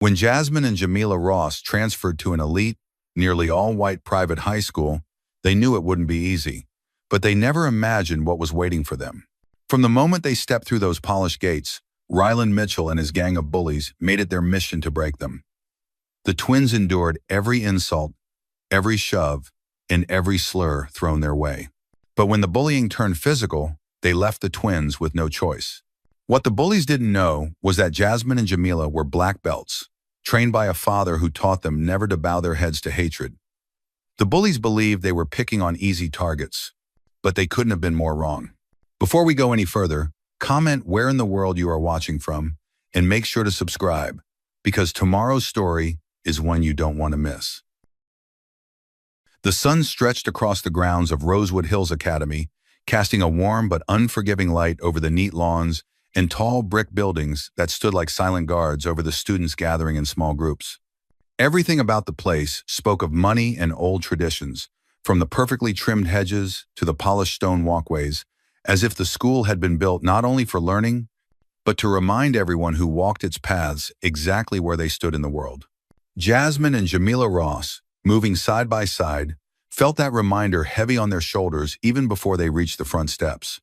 When Jasmine and Jamila Ross transferred to an elite, nearly all-white private high school, they knew it wouldn't be easy, but they never imagined what was waiting for them. From the moment they stepped through those polished gates, Ryland Mitchell and his gang of bullies made it their mission to break them. The twins endured every insult, every shove, and every slur thrown their way. But when the bullying turned physical, they left the twins with no choice. What the bullies didn't know was that Jasmine and Jamila were black belts, trained by a father who taught them never to bow their heads to hatred. The bullies believed they were picking on easy targets, but they couldn't have been more wrong. Before we go any further, comment where in the world you are watching from, and make sure to subscribe, because tomorrow's story is one you don't want to miss. The sun stretched across the grounds of Rosewood Hills Academy, casting a warm but unforgiving light over the neat lawns and tall brick buildings that stood like silent guards over the students gathering in small groups. Everything about the place spoke of money and old traditions, from the perfectly trimmed hedges to the polished stone walkways, as if the school had been built not only for learning, but to remind everyone who walked its paths exactly where they stood in the world. Jasmine and Jamila Ross, moving side by side, felt that reminder heavy on their shoulders even before they reached the front steps.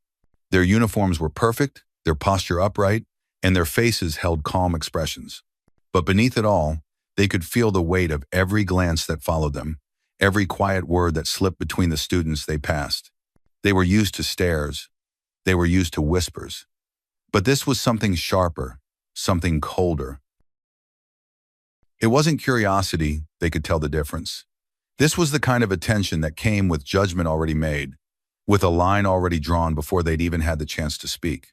Their uniforms were perfect, their posture upright, and their faces held calm expressions. But beneath it all, they could feel the weight of every glance that followed them, every quiet word that slipped between the students they passed. They were used to stares. They were used to whispers. But this was something sharper, something colder. It wasn't curiosity, they could tell the difference. This was the kind of attention that came with judgment already made, with a line already drawn before they'd even had the chance to speak.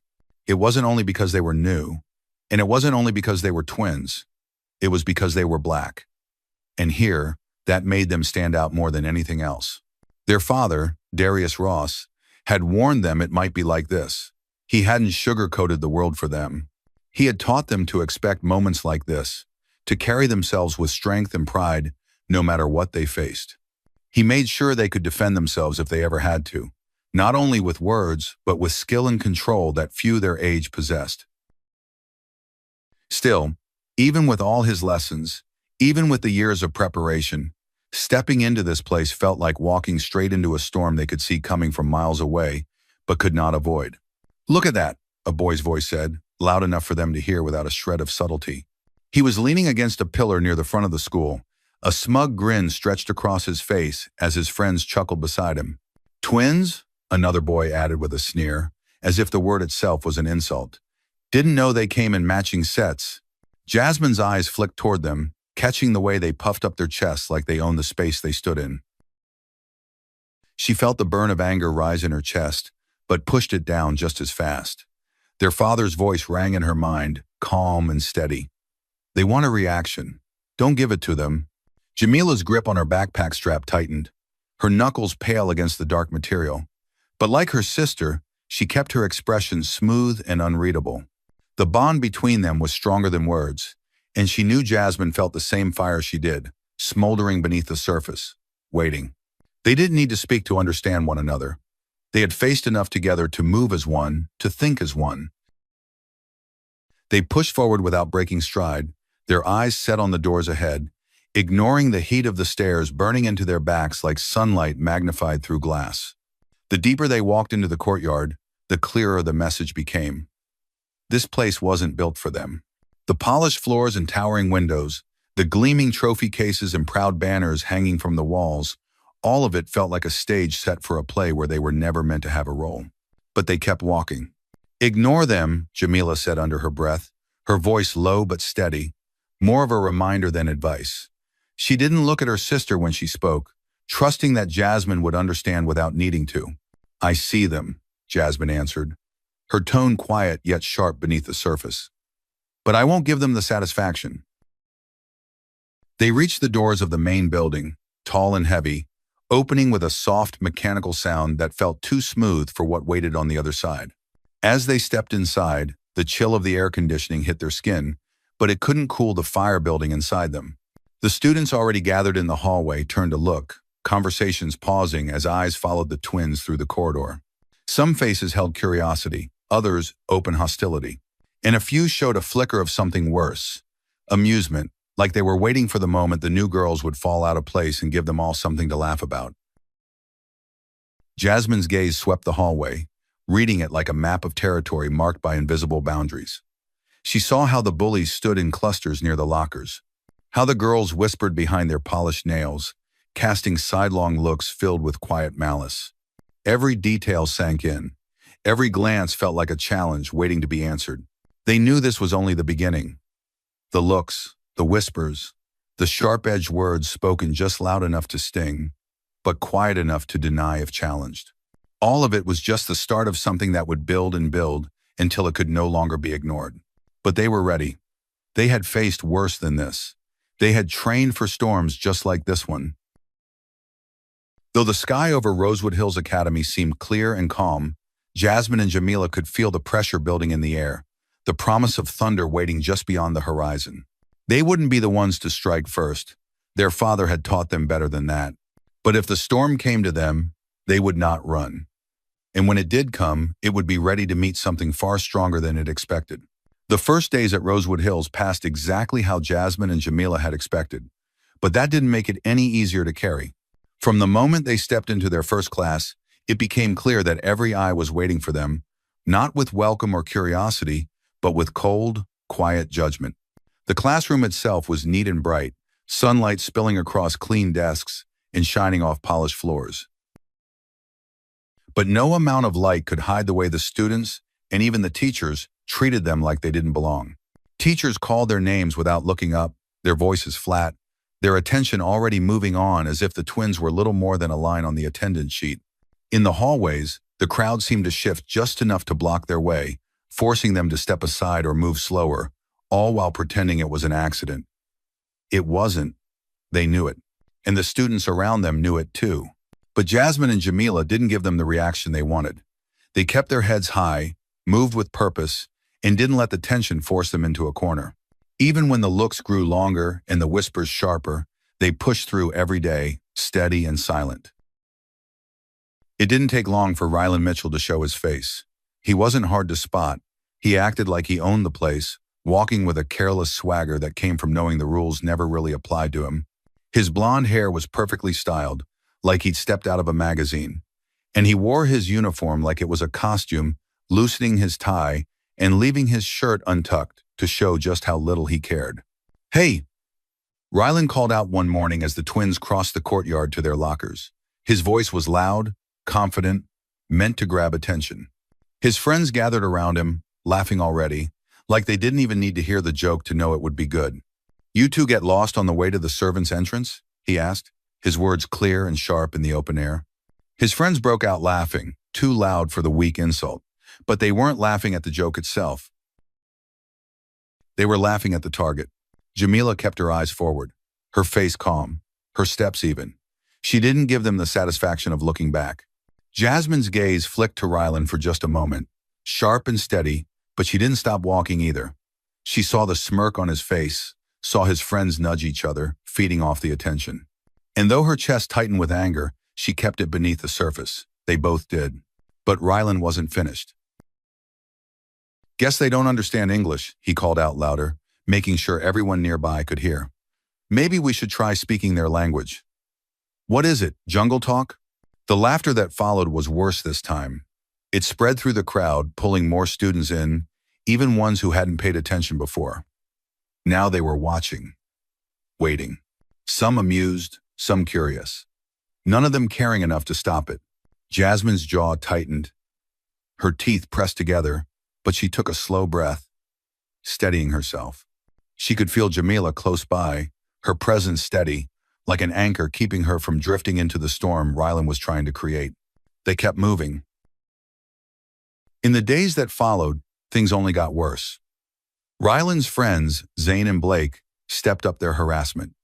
It wasn't only because they were new, and it wasn't only because they were twins. It was because they were black. And here, that made them stand out more than anything else. Their father, Darius Ross, had warned them it might be like this. He hadn't sugar-coated the world for them. He had taught them to expect moments like this, to carry themselves with strength and pride no matter what they faced. He made sure they could defend themselves if they ever had to, not only with words, but with skill and control that few their age possessed. Still, even with all his lessons, even with the years of preparation, stepping into this place felt like walking straight into a storm they could see coming from miles away, but could not avoid. "Look at that," a boy's voice said, loud enough for them to hear without a shred of subtlety. He was leaning against a pillar near the front of the school. A smug grin stretched across his face as his friends chuckled beside him. "Twins?" another boy added with a sneer, as if the word itself was an insult. "Didn't know they came in matching sets." Jasmine's eyes flicked toward them, catching the way they puffed up their chests like they owned the space they stood in. She felt the burn of anger rise in her chest, but pushed it down just as fast. Their father's voice rang in her mind, calm and steady. "They want a reaction. Don't give it to them." Jamila's grip on her backpack strap tightened, her knuckles pale against the dark material. But like her sister, she kept her expression smooth and unreadable. The bond between them was stronger than words, and she knew Jasmine felt the same fire she did, smoldering beneath the surface, waiting. They didn't need to speak to understand one another. They had faced enough together to move as one, to think as one. They pushed forward without breaking stride, their eyes set on the doors ahead, ignoring the heat of the stairs burning into their backs like sunlight magnified through glass. The deeper they walked into the courtyard, the clearer the message became. This place wasn't built for them. The polished floors and towering windows, the gleaming trophy cases and proud banners hanging from the walls, all of it felt like a stage set for a play where they were never meant to have a role. But they kept walking. "Ignore them," Jamila said under her breath, her voice low but steady, more of a reminder than advice. She didn't look at her sister when she spoke, trusting that Jasmine would understand without needing to. "I see them," Jasmine answered, her tone quiet yet sharp beneath the surface. "But I won't give them the satisfaction." They reached the doors of the main building, tall and heavy, opening with a soft mechanical sound that felt too smooth for what waited on the other side. As they stepped inside, the chill of the air conditioning hit their skin, but it couldn't cool the fire building inside them. The students already gathered in the hallway turned to look, conversations pausing as eyes followed the twins through the corridor. Some faces held curiosity, others open hostility, and a few showed a flicker of something worse, amusement, like they were waiting for the moment the new girls would fall out of place and give them all something to laugh about. Jasmine's gaze swept the hallway, reading it like a map of territory marked by invisible boundaries. She saw how the bullies stood in clusters near the lockers, how the girls whispered behind their polished nails, casting sidelong looks filled with quiet malice. Every detail sank in. Every glance felt like a challenge waiting to be answered. They knew this was only the beginning. The looks, the whispers, the sharp-edged words spoken just loud enough to sting, but quiet enough to deny if challenged. All of it was just the start of something that would build and build until it could no longer be ignored. But they were ready. They had faced worse than this. They had trained for storms just like this one. Though the sky over Rosewood Hills Academy seemed clear and calm, Jasmine and Jamila could feel the pressure building in the air, the promise of thunder waiting just beyond the horizon. They wouldn't be the ones to strike first. Their father had taught them better than that. But if the storm came to them, they would not run. And when it did come, it would be ready to meet something far stronger than it expected. The first days at Rosewood Hills passed exactly how Jasmine and Jamila had expected, but that didn't make it any easier to carry. From the moment they stepped into their first class, it became clear that every eye was waiting for them, not with welcome or curiosity, but with cold, quiet judgment. The classroom itself was neat and bright, sunlight spilling across clean desks and shining off polished floors. But no amount of light could hide the way the students, and even the teachers, treated them like they didn't belong. Teachers called their names without looking up, their voices flat, their attention already moving on as if the twins were little more than a line on the attendance sheet. In the hallways, the crowd seemed to shift just enough to block their way, forcing them to step aside or move slower, all while pretending it was an accident. It wasn't. They knew it. And the students around them knew it too. But Jasmine and Jamila didn't give them the reaction they wanted. They kept their heads high, moved with purpose, and didn't let the tension force them into a corner. Even when the looks grew longer and the whispers sharper, they pushed through every day, steady and silent. It didn't take long for Rylan Mitchell to show his face. He wasn't hard to spot. He acted like he owned the place, walking with a careless swagger that came from knowing the rules never really applied to him. His blonde hair was perfectly styled, like he'd stepped out of a magazine, and he wore his uniform like it was a costume, loosening his tie and leaving his shirt untucked to show just how little he cared. "Hey!" Rylan called out one morning as the twins crossed the courtyard to their lockers. His voice was loud, confident, meant to grab attention. His friends gathered around him, laughing already, like they didn't even need to hear the joke to know it would be good. "You two get lost on the way to the servants' entrance?" he asked, his words clear and sharp in the open air. His friends broke out laughing, too loud for the weak insult, but they weren't laughing at the joke itself. They were laughing at the target. Jamila kept her eyes forward, her face calm, her steps even. She didn't give them the satisfaction of looking back. Jasmine's gaze flicked to Rylan for just a moment, sharp and steady, but she didn't stop walking either. She saw the smirk on his face, saw his friends nudge each other, feeding off the attention. And though her chest tightened with anger, she kept it beneath the surface. They both did. But Rylan wasn't finished. "Guess they don't understand English," he called out louder, making sure everyone nearby could hear. "Maybe we should try speaking their language." "What is it, jungle talk?" The laughter that followed was worse this time. It spread through the crowd, pulling more students in, even ones who hadn't paid attention before. Now they were watching, waiting. Some amused, some curious. None of them caring enough to stop it. Jasmine's jaw tightened, her teeth pressed together, but she took a slow breath, steadying herself. She could feel Jamila close by, her presence steady, like an anchor keeping her from drifting into the storm Rylan was trying to create. They kept moving. In the days that followed, things only got worse. Rylan's friends, Zane and Blake, stepped up their harassment.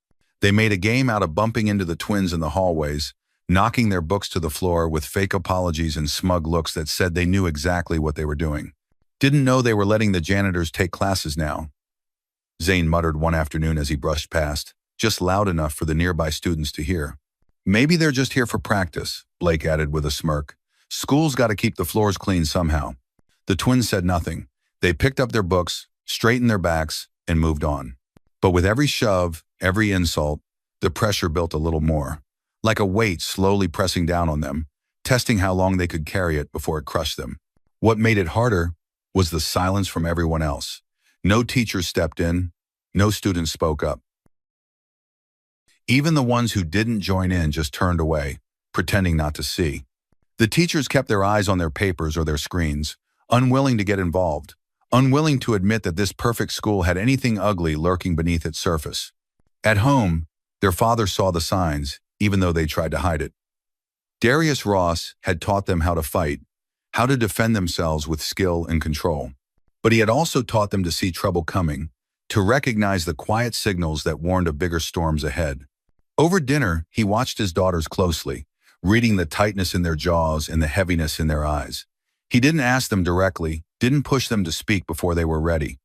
They made a game out of bumping into the twins in the hallways, knocking their books to the floor with fake apologies and smug looks that said they knew exactly what they were doing. "Didn't know they were letting the janitors take classes now," Zane muttered one afternoon as he brushed past, just loud enough for the nearby students to hear. "Maybe they're just here for practice," Blake added with a smirk. "School's got to keep the floors clean somehow." The twins said nothing. They picked up their books, straightened their backs, and moved on. But with every shove, every insult, the pressure built a little more, like a weight slowly pressing down on them, testing how long they could carry it before it crushed them. What made it harder was the silence from everyone else. No teachers stepped in, no students spoke up. Even the ones who didn't join in just turned away, pretending not to see. The teachers kept their eyes on their papers or their screens, unwilling to get involved, unwilling to admit that this perfect school had anything ugly lurking beneath its surface. At home, their father saw the signs, even though they tried to hide it. Darius Ross had taught them how to fight, how to defend themselves with skill and control. But he had also taught them to see trouble coming, to recognize the quiet signals that warned of bigger storms ahead. Over dinner, he watched his daughters closely, reading the tightness in their jaws and the heaviness in their eyes. He didn't ask them directly, didn't push them to speak before they were ready.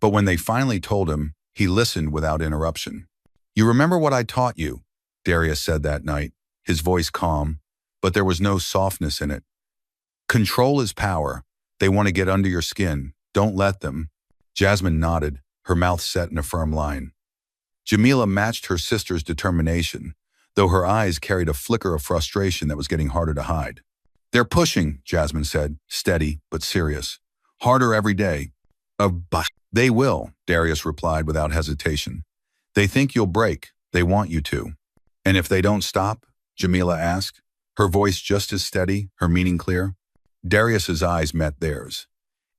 But when they finally told him, he listened without interruption. "You remember what I taught you," Darius said that night, his voice calm, but there was no softness in it. "Control is power. They want to get under your skin. Don't let them." Jasmine nodded, her mouth set in a firm line. Jamila matched her sister's determination, though her eyes carried a flicker of frustration that was getting harder to hide. "They're pushing," Jasmine said, steady but serious. "Harder every day." "They will," Darius replied without hesitation. "They think you'll break. They want you to." "And if they don't stop?" Jamila asked, her voice just as steady, her meaning clear. Darius's eyes met theirs.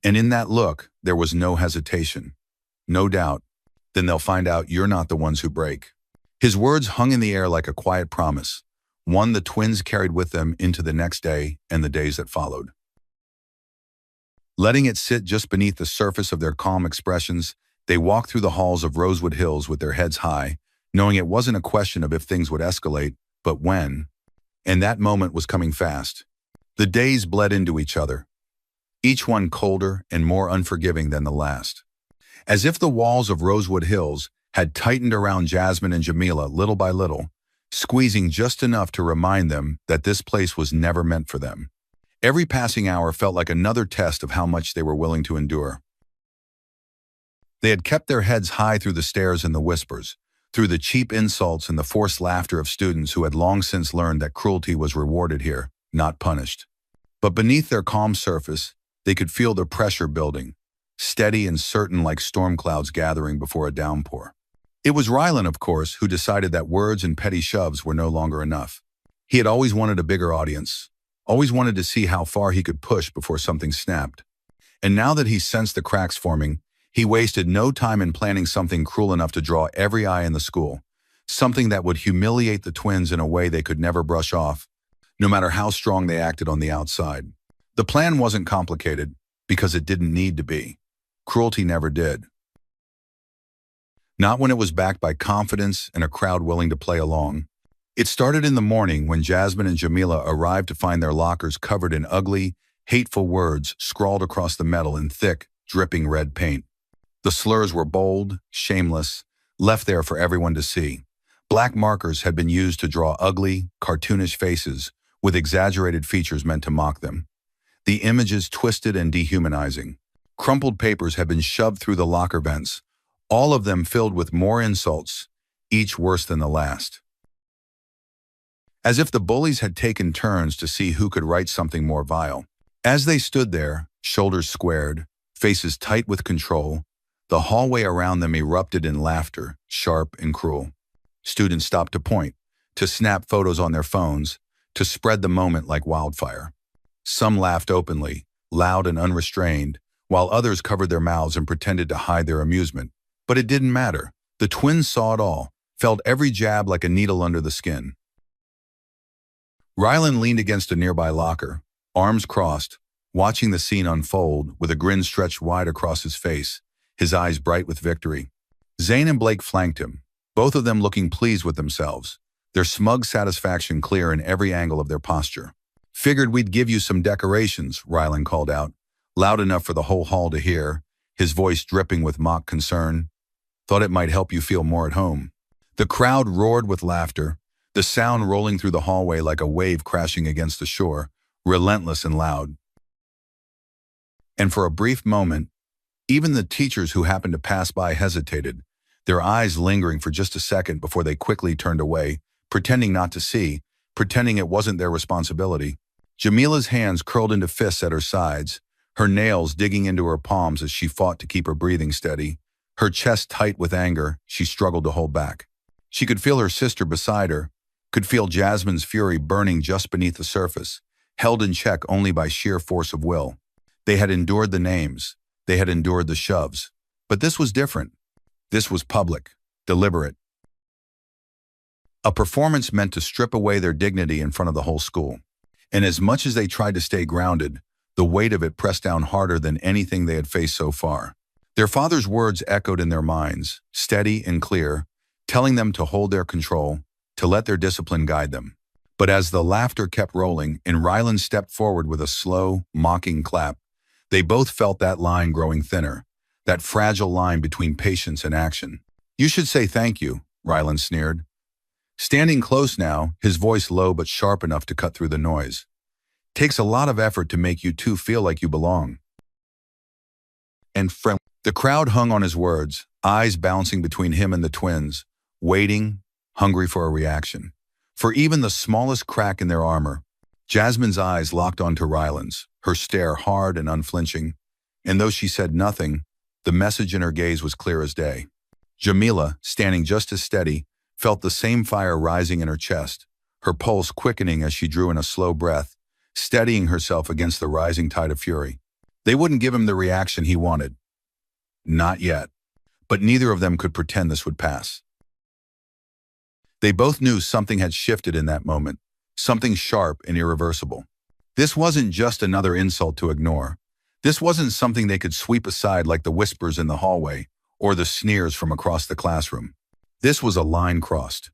And in that look, there was no hesitation, no doubt. "Then they'll find out you're not the ones who break." His words hung in the air like a quiet promise, one the twins carried with them into the next day and the days that followed. Letting it sit just beneath the surface of their calm expressions, they walked through the halls of Rosewood Hills with their heads high, knowing it wasn't a question of if things would escalate, but when. And that moment was coming fast. The days bled into each other, each one colder and more unforgiving than the last. As if the walls of Rosewood Hills had tightened around Jasmine and Jamila little by little, squeezing just enough to remind them that this place was never meant for them. Every passing hour felt like another test of how much they were willing to endure. They had kept their heads high through the stares and the whispers, through the cheap insults and the forced laughter of students who had long since learned that cruelty was rewarded here, not punished. But beneath their calm surface, they could feel the pressure building, steady and certain like storm clouds gathering before a downpour. It was Rylan, of course, who decided that words and petty shoves were no longer enough. He had always wanted a bigger audience, always wanted to see how far he could push before something snapped. And now that he sensed the cracks forming, he wasted no time in planning something cruel enough to draw every eye in the school, something that would humiliate the twins in a way they could never brush off, no matter how strong they acted on the outside. The plan wasn't complicated, because it didn't need to be. Cruelty never did. Not when it was backed by confidence and a crowd willing to play along. It started in the morning when Jasmine and Jamila arrived to find their lockers covered in ugly, hateful words scrawled across the metal in thick, dripping red paint. The slurs were bold, shameless, left there for everyone to see. Black markers had been used to draw ugly, cartoonish faces with exaggerated features meant to mock them. The images twisted and dehumanizing. Crumpled papers had been shoved through the locker vents, all of them filled with more insults, each worse than the last. As if the bullies had taken turns to see who could write something more vile. As they stood there, shoulders squared, faces tight with control, the hallway around them erupted in laughter, sharp and cruel. Students stopped to point, to snap photos on their phones, to spread the moment like wildfire. Some laughed openly, loud and unrestrained, while others covered their mouths and pretended to hide their amusement. But it didn't matter. The twins saw it all, felt every jab like a needle under the skin. Rylan leaned against a nearby locker, arms crossed, watching the scene unfold with a grin stretched wide across his face, his eyes bright with victory. Zane and Blake flanked him, both of them looking pleased with themselves, their smug satisfaction clear in every angle of their posture. "Figured we'd give you some decorations," Rylan called out, loud enough for the whole hall to hear, his voice dripping with mock concern. "Thought it might help you feel more at home." The crowd roared with laughter, the sound rolling through the hallway like a wave crashing against the shore, relentless and loud. And for a brief moment, Even the teachers who happened to pass by hesitated, their eyes lingering for just a second before they quickly turned away, pretending not to see, pretending it wasn't their responsibility. Jamila's hands curled into fists at her sides, her nails digging into her palms as she fought to keep her breathing steady. Her chest tight with anger, she struggled to hold back. She could feel her sister beside her, could feel Jasmine's fury burning just beneath the surface, held in check only by sheer force of will. They had endured the names, they had endured the shoves. But this was different. This was public, deliberate. A performance meant to strip away their dignity in front of the whole school. And as much as they tried to stay grounded, the weight of it pressed down harder than anything they had faced so far. Their father's words echoed in their minds, steady and clear, telling them to hold their control, to let their discipline guide them. But as the laughter kept rolling and Rylan stepped forward with a slow, mocking clap, they both felt that line growing thinner, that fragile line between patience and action. "You should say thank you," Rylan sneered. Standing close now, his voice low but sharp enough to cut through the noise. "Takes a lot of effort to make you two feel like you belong." And friend. The crowd hung on his words, eyes bouncing between him and the twins, waiting, hungry for a reaction. For even the smallest crack in their armor. Jasmine's eyes locked onto Rylan's, her stare hard and unflinching, and though she said nothing, the message in her gaze was clear as day. Jamila, standing just as steady, felt the same fire rising in her chest, her pulse quickening as she drew in a slow breath, steadying herself against the rising tide of fury. They wouldn't give him the reaction he wanted. Not yet. But neither of them could pretend this would pass. They both knew something had shifted in that moment, something sharp and irreversible. This wasn't just another insult to ignore. This wasn't something they could sweep aside like the whispers in the hallway or the sneers from across the classroom. This was a line crossed,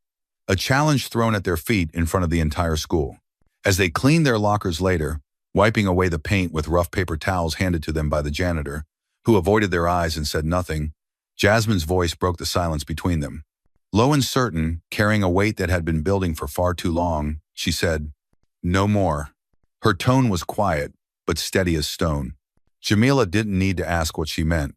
a challenge thrown at their feet in front of the entire school. As they cleaned their lockers later, wiping away the paint with rough paper towels handed to them by the janitor, who avoided their eyes and said nothing, Jasmine's voice broke the silence between them. Low and certain, carrying a weight that had been building for far too long, she said, "No more." Her tone was quiet, but steady as stone. Jamila didn't need to ask what she meant.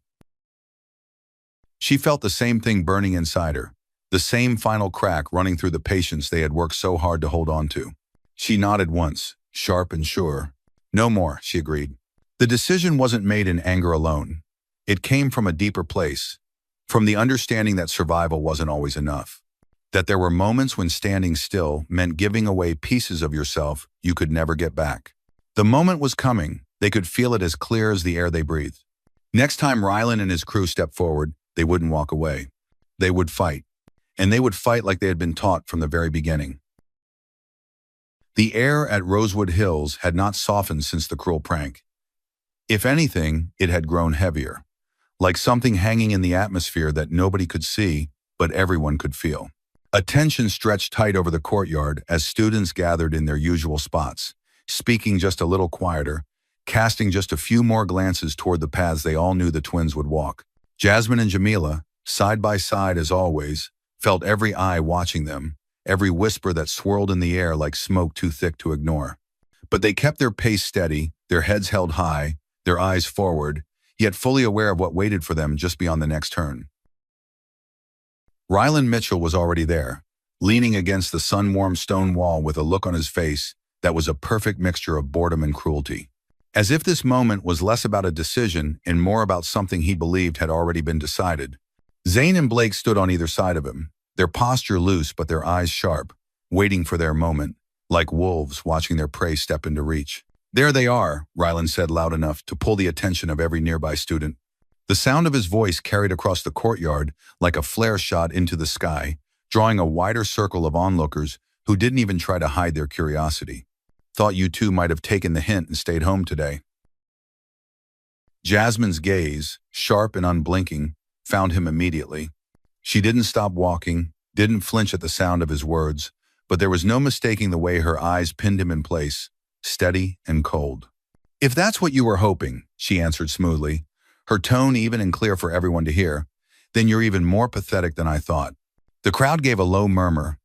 She felt the same thing burning inside her, the same final crack running through the patience they had worked so hard to hold on to. She nodded once, sharp and sure. "No more," she agreed. The decision wasn't made in anger alone. It came from a deeper place, from the understanding that survival wasn't always enough, that there were moments when standing still meant giving away pieces of yourself you could never get back. The moment was coming. They could feel it as clear as the air they breathed. Next time Rylan and his crew stepped forward, they wouldn't walk away. They would fight. And they would fight like they had been taught from the very beginning. The air at Rosewood Hills had not softened since the cruel prank. If anything, it had grown heavier, like something hanging in the atmosphere that nobody could see, but everyone could feel. A tension stretched tight over the courtyard as students gathered in their usual spots, speaking just a little quieter, casting just a few more glances toward the paths they all knew the twins would walk. Jasmine and Jamila, side by side as always, felt every eye watching them, every whisper that swirled in the air like smoke too thick to ignore. But they kept their pace steady, their heads held high, their eyes forward, yet fully aware of what waited for them just beyond the next turn. Rylan Mitchell was already there, leaning against the sun-warmed stone wall with a look on his face that was a perfect mixture of boredom and cruelty. As if this moment was less about a decision and more about something he believed had already been decided. Zane and Blake stood on either side of him, their posture loose but their eyes sharp, waiting for their moment, like wolves watching their prey step into reach. "There they are," Rylan said loud enough to pull the attention of every nearby student. The sound of his voice carried across the courtyard like a flare shot into the sky, drawing a wider circle of onlookers who didn't even try to hide their curiosity. "Thought you two might have taken the hint and stayed home today." Jasmine's gaze, sharp and unblinking, found him immediately. She didn't stop walking, didn't flinch at the sound of his words, but there was no mistaking the way her eyes pinned him in place, steady and cold. "If that's what you were hoping," she answered smoothly, her tone even and clear for everyone to hear, "then you're even more pathetic than I thought." The crowd gave a low murmur,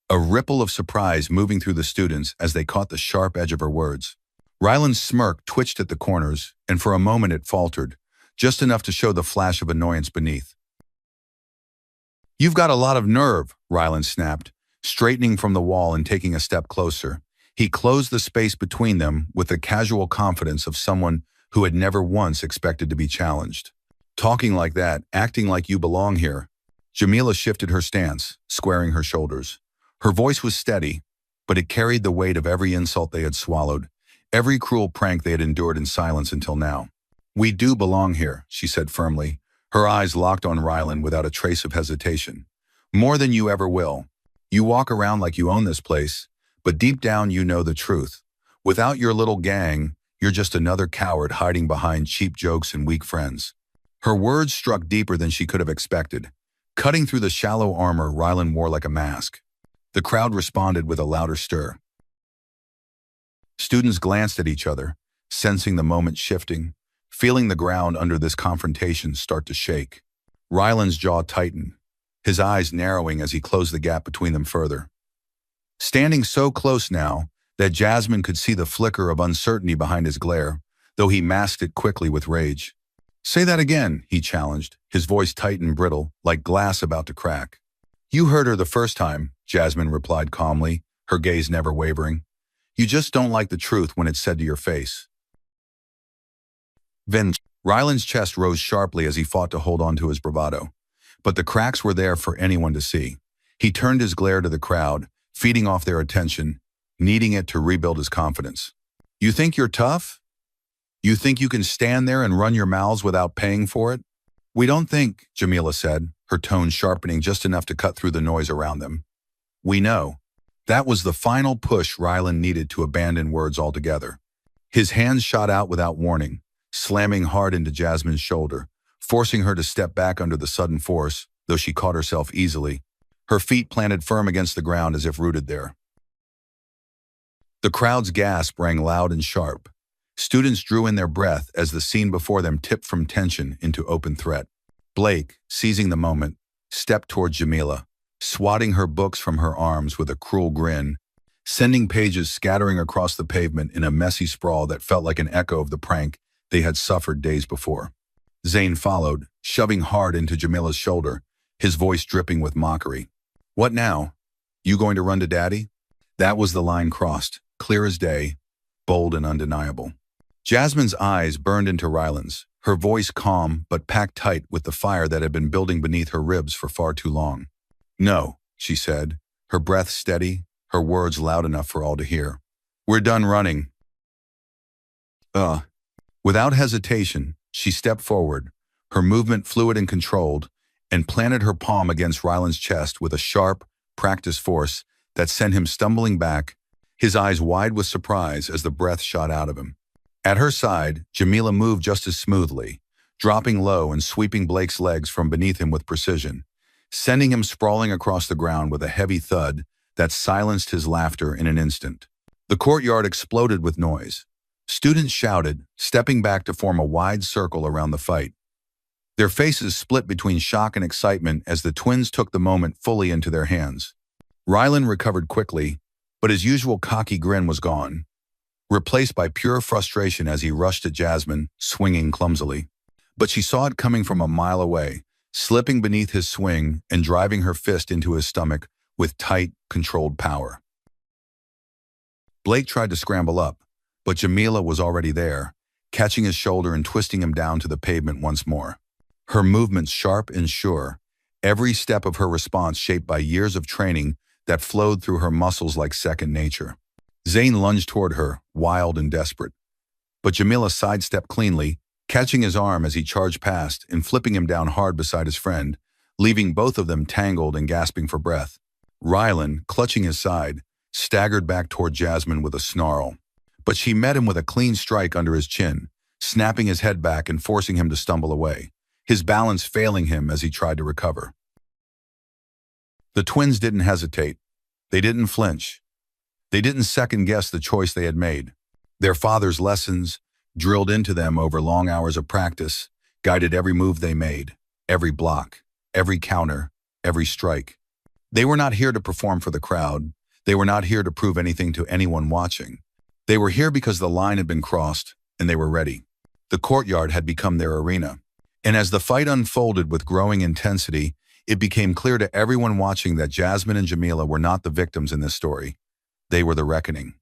a ripple of surprise moving through the students as they caught the sharp edge of her words. Rylan's smirk twitched at the corners, and for a moment it faltered, just enough to show the flash of annoyance beneath. "You've got a lot of nerve," Ryland snapped, straightening from the wall and taking a step closer. He closed the space between them with the casual confidence of someone who had never once expected to be challenged. "Talking like that, acting like you belong here." Jamila shifted her stance, squaring her shoulders. Her voice was steady, but it carried the weight of every insult they had swallowed, every cruel prank they had endured in silence until now. "We do belong here," she said firmly, her eyes locked on Ryland without a trace of hesitation. "More than you ever will. You walk around like you own this place, but deep down you know the truth. Without your little gang, you're just another coward hiding behind cheap jokes and weak friends." Her words struck deeper than she could have expected, cutting through the shallow armor Ryland wore like a mask. The crowd responded with a louder stir. Students glanced at each other, sensing the moment shifting, feeling the ground under this confrontation start to shake. Ryland's jaw tightened, his eyes narrowing as he closed the gap between them further. Standing so close now that Jasmine could see the flicker of uncertainty behind his glare, though he masked it quickly with rage. "Say that again," he challenged, his voice tight and brittle, like glass about to crack. "You heard her the first time," Jasmine replied calmly, her gaze never wavering. "You just don't like the truth when it's said to your face." Ryland's chest rose sharply as he fought to hold on to his bravado. But the cracks were there for anyone to see. He turned his glare to the crowd, feeding off their attention, needing it to rebuild his confidence. "You think you're tough? You think you can stand there and run your mouths without paying for it?" "We don't think," Jamila said, her tone sharpening just enough to cut through the noise around them. "We know." That was the final push Ryland needed to abandon words altogether. His hands shot out without warning, slamming hard into Jasmine's shoulder, forcing her to step back under the sudden force, though she caught herself easily, her feet planted firm against the ground as if rooted there. The crowd's gasp rang loud and sharp. Students drew in their breath as the scene before them tipped from tension into open threat. Blake, seizing the moment, stepped toward Jamila, swatting her books from her arms with a cruel grin, sending pages scattering across the pavement in a messy sprawl that felt like an echo of the prank they had suffered days before. Zane followed, shoving hard into Jamila's shoulder, his voice dripping with mockery. "What now? You going to run to Daddy?" That was the line crossed, clear as day, bold and undeniable. Jasmine's eyes burned into Ryland's, her voice calm but packed tight with the fire that had been building beneath her ribs for far too long. "No," she said, her breath steady, her words loud enough for all to hear. "We're done running." Without hesitation, she stepped forward, her movement fluid and controlled, and planted her palm against Ryland's chest with a sharp, practiced force that sent him stumbling back, his eyes wide with surprise as the breath shot out of him. At her side, Jamila moved just as smoothly, dropping low and sweeping Blake's legs from beneath him with precision, sending him sprawling across the ground with a heavy thud that silenced his laughter in an instant. The courtyard exploded with noise. Students shouted, stepping back to form a wide circle around the fight. Their faces split between shock and excitement as the twins took the moment fully into their hands. Ryland recovered quickly, but his usual cocky grin was gone, replaced by pure frustration as he rushed at Jasmine, swinging clumsily. But she saw it coming from a mile away, slipping beneath his swing and driving her fist into his stomach with tight, controlled power. Blake tried to scramble up, but Jamila was already there, catching his shoulder and twisting him down to the pavement once more. Her movements sharp and sure, every step of her response shaped by years of training that flowed through her muscles like second nature. Zane lunged toward her, wild and desperate. But Jamila sidestepped cleanly, catching his arm as he charged past and flipping him down hard beside his friend, leaving both of them tangled and gasping for breath. Ryland, clutching his side, staggered back toward Jasmine with a snarl. But she met him with a clean strike under his chin, snapping his head back and forcing him to stumble away, his balance failing him as he tried to recover. The twins didn't hesitate. They didn't flinch. They didn't second-guess the choice they had made. Their father's lessons, drilled into them over long hours of practice, guided every move they made, every block, every counter, every strike. They were not here to perform for the crowd. They were not here to prove anything to anyone watching. They were here because the line had been crossed, and they were ready. The courtyard had become their arena, And as the fight unfolded with growing intensity, it became clear to everyone watching that Jasmine and Jamila were not the victims in this story. They were the reckoning.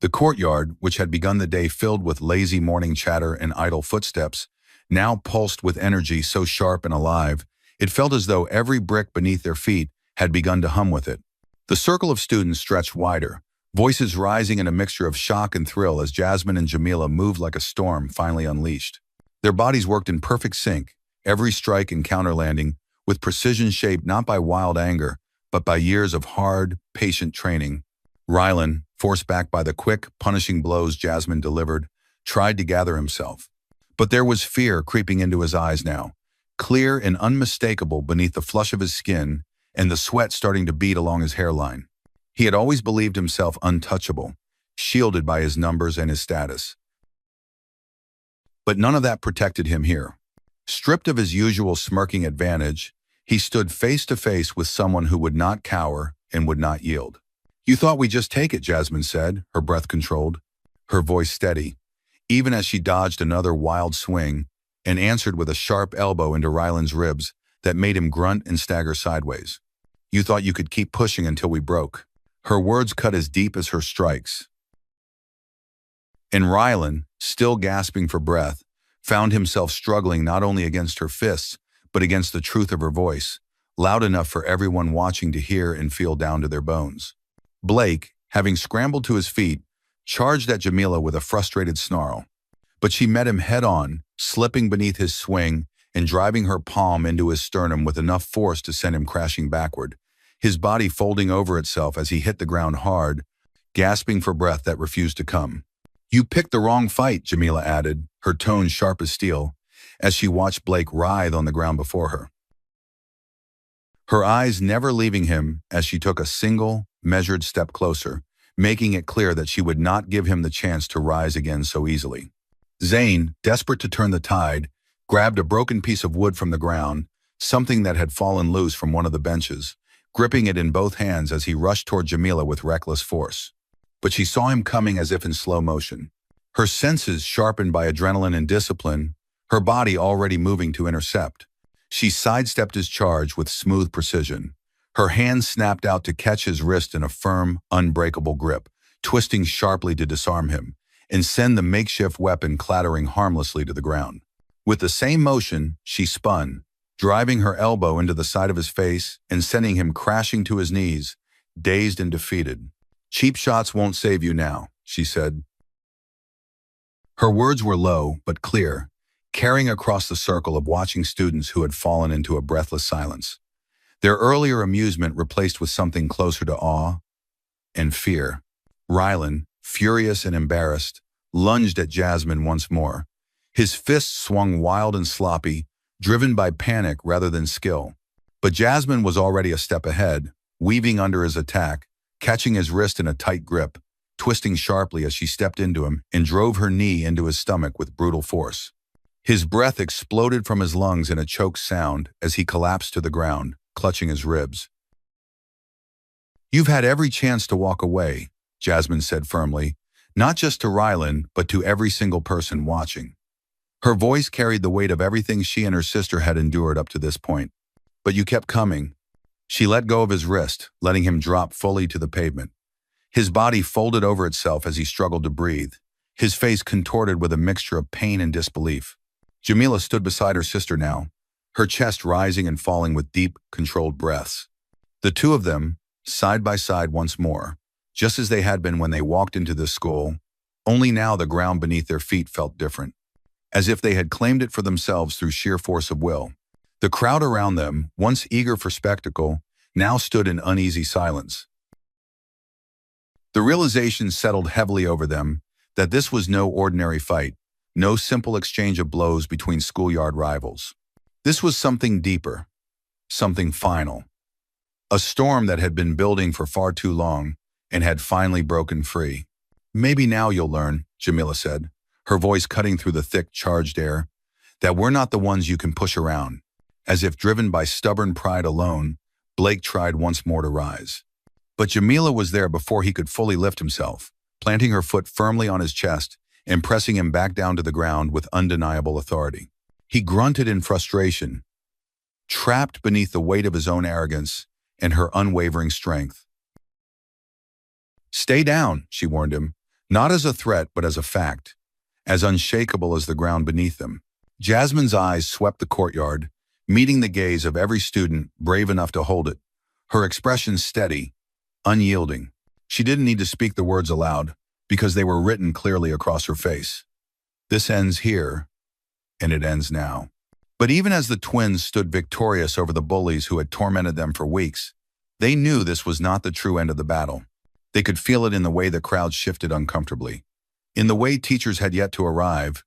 The courtyard, which had begun the day filled with lazy morning chatter and idle footsteps, now pulsed with energy so sharp and alive, it felt as though every brick beneath their feet had begun to hum with it. The circle of students stretched wider, voices rising in a mixture of shock and thrill as Jasmine and Jamila moved like a storm finally unleashed. Their bodies worked in perfect sync, every strike and counterlanding, with precision shaped not by wild anger, but by years of hard, patient training. Rylan, forced back by the quick, punishing blows Jasmine delivered, tried to gather himself. But there was fear creeping into his eyes now, clear and unmistakable beneath the flush of his skin and the sweat starting to bead along his hairline. He had always believed himself untouchable, shielded by his numbers and his status. But none of that protected him here. Stripped of his usual smirking advantage, he stood face to face with someone who would not cower and would not yield. "You thought we'd just take it," Jasmine said, her breath controlled, her voice steady, even as she dodged another wild swing and answered with a sharp elbow into Rylan's ribs that made him grunt and stagger sideways. "You thought you could keep pushing until we broke." Her words cut as deep as her strikes. And Rylan, still gasping for breath, found himself struggling not only against her fists, but against the truth of her voice, loud enough for everyone watching to hear and feel down to their bones. Blake, having scrambled to his feet, charged at Jamila with a frustrated snarl. But she met him head-on, slipping beneath his swing and driving her palm into his sternum with enough force to send him crashing backward, his body folding over itself as he hit the ground hard, gasping for breath that refused to come. "You picked the wrong fight," Jamila added, her tone sharp as steel, as she watched Blake writhe on the ground before her. Her eyes never leaving him as she took a single, measured step closer, making it clear that she would not give him the chance to rise again so easily. Zane, desperate to turn the tide, grabbed a broken piece of wood from the ground, something that had fallen loose from one of the benches, gripping it in both hands as he rushed toward Jamila with reckless force. But she saw him coming as if in slow motion. Her senses sharpened by adrenaline and discipline, her body already moving to intercept. She sidestepped his charge with smooth precision. Her hand snapped out to catch his wrist in a firm, unbreakable grip, twisting sharply to disarm him, and send the makeshift weapon clattering harmlessly to the ground. With the same motion, she spun, driving her elbow into the side of his face and sending him crashing to his knees, dazed and defeated. "Cheap shots won't save you now," she said. Her words were low but clear, carrying across the circle of watching students who had fallen into a breathless silence. Their earlier amusement replaced with something closer to awe and fear. Rylan, furious and embarrassed, lunged at Jasmine once more. His fists swung wild and sloppy, driven by panic rather than skill. But Jasmine was already a step ahead, weaving under his attack, catching his wrist in a tight grip, twisting sharply as she stepped into him and drove her knee into his stomach with brutal force. His breath exploded from his lungs in a choked sound as he collapsed to the ground, clutching his ribs. "You've had every chance to walk away," Jasmine said firmly, not just to Rylan, but to every single person watching. Her voice carried the weight of everything she and her sister had endured up to this point. "But you kept coming." She let go of his wrist, letting him drop fully to the pavement. His body folded over itself as he struggled to breathe, his face contorted with a mixture of pain and disbelief. Jamila stood beside her sister now, her chest rising and falling with deep, controlled breaths. The two of them, side by side once more, just as they had been when they walked into this school, only now the ground beneath their feet felt different, as if they had claimed it for themselves through sheer force of will. The crowd around them, once eager for spectacle, now stood in uneasy silence. The realization settled heavily over them that this was no ordinary fight, no simple exchange of blows between schoolyard rivals. This was something deeper, something final. A storm that had been building for far too long and had finally broken free. "Maybe now you'll learn," Jamila said, her voice cutting through the thick, charged air, "that we're not the ones you can push around." As if driven by stubborn pride alone, Blake tried once more to rise. But Jamila was there before he could fully lift himself, planting her foot firmly on his chest and pressing him back down to the ground with undeniable authority. He grunted in frustration, trapped beneath the weight of his own arrogance and her unwavering strength. "Stay down," she warned him, not as a threat but as a fact, as unshakable as the ground beneath them. Jasmine's eyes swept the courtyard, meeting the gaze of every student brave enough to hold it, her expression steady, unyielding. She didn't need to speak the words aloud, because they were written clearly across her face. This ends here, and it ends now. But even as the twins stood victorious over the bullies who had tormented them for weeks, they knew this was not the true end of the battle. They could feel it in the way the crowd shifted uncomfortably, in the way teachers had yet to arrive,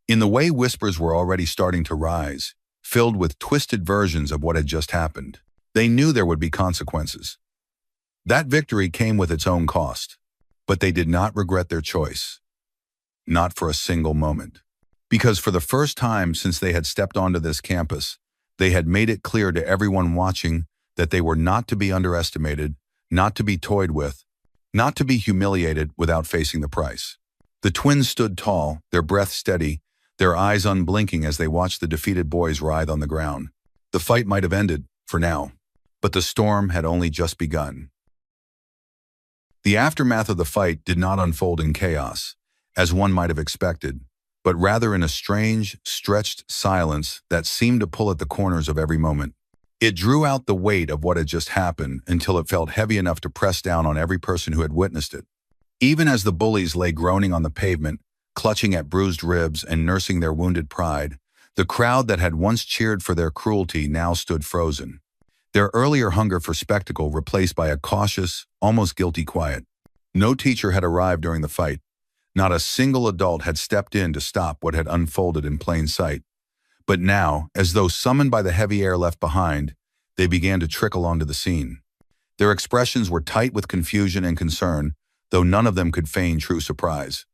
in the way whispers were already starting to rise, filled with twisted versions of what had just happened. They knew there would be consequences. That victory came with its own cost, but they did not regret their choice. Not for a single moment. Because for the first time since they had stepped onto this campus, they had made it clear to everyone watching that they were not to be underestimated, not to be toyed with, not to be humiliated without facing the price. The twins stood tall, their breath steady, their eyes unblinking as they watched the defeated boys writhe on the ground. The fight might have ended, for now, but the storm had only just begun. The aftermath of the fight did not unfold in chaos, as one might have expected, but rather in a strange, stretched silence that seemed to pull at the corners of every moment. It drew out the weight of what had just happened until it felt heavy enough to press down on every person who had witnessed it. Even as the bullies lay groaning on the pavement, clutching at bruised ribs and nursing their wounded pride, the crowd that had once cheered for their cruelty now stood frozen, their earlier hunger for spectacle replaced by a cautious, almost guilty quiet. No teacher had arrived during the fight. Not a single adult had stepped in to stop what had unfolded in plain sight. But now, as though summoned by the heavy air left behind, they began to trickle onto the scene. Their expressions were tight with confusion and concern, though none of them could feign true surprise.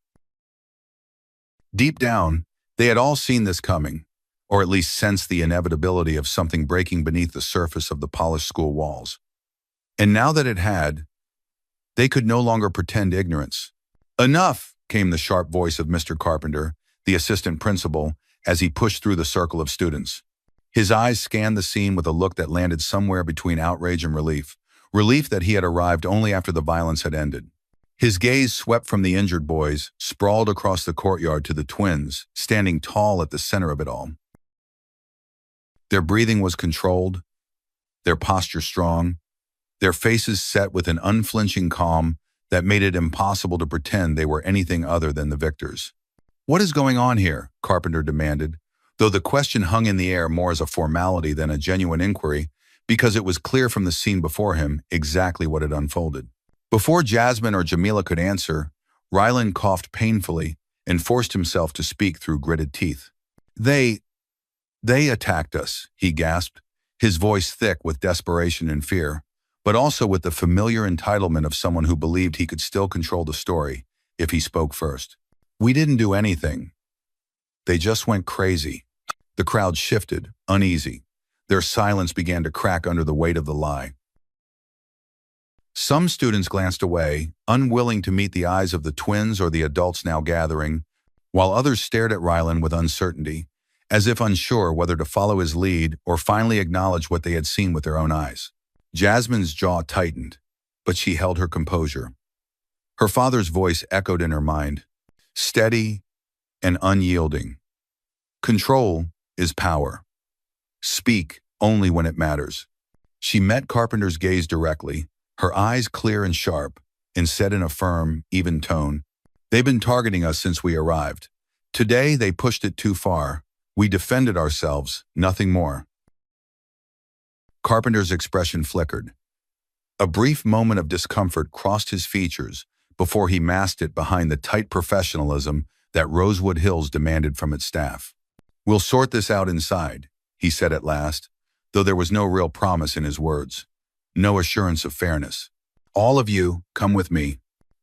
Deep down, they had all seen this coming, or at least sensed the inevitability of something breaking beneath the surface of the polished school walls. And now that it had, they could no longer pretend ignorance. "Enough!" came the sharp voice of Mr. Carpenter, the assistant principal, as he pushed through the circle of students. His eyes scanned the scene with a look that landed somewhere between outrage and relief that he had arrived only after the violence had ended. His gaze swept from the injured boys, sprawled across the courtyard to the twins, standing tall at the center of it all. Their breathing was controlled, their posture strong, their faces set with an unflinching calm that made it impossible to pretend they were anything other than the victors. "What is going on here?" Carpenter demanded, though the question hung in the air more as a formality than a genuine inquiry, because it was clear from the scene before him exactly what had unfolded. Before Jasmine or Jamila could answer, Rylan coughed painfully and forced himself to speak through gritted teeth. They attacked us," he gasped, his voice thick with desperation and fear, but also with the familiar entitlement of someone who believed he could still control the story if he spoke first. "We didn't do anything. They just went crazy." The crowd shifted, uneasy. Their silence began to crack under the weight of the lie. Some students glanced away, unwilling to meet the eyes of the twins or the adults now gathering, while others stared at Rylan with uncertainty, as if unsure whether to follow his lead or finally acknowledge what they had seen with their own eyes. Jasmine's jaw tightened, but she held her composure. Her father's voice echoed in her mind, steady and unyielding. "Control is power. Speak only when it matters." She met Carpenter's gaze directly, her eyes clear and sharp, and said in a firm, even tone, "They've been targeting us since we arrived. Today they pushed it too far. We defended ourselves, nothing more." Carpenter's expression flickered. A brief moment of discomfort crossed his features before he masked it behind the tight professionalism that Rosewood Hills demanded from its staff. "We'll sort this out inside," he said at last, though there was no real promise in his words, no assurance of fairness. "All of you, come with me."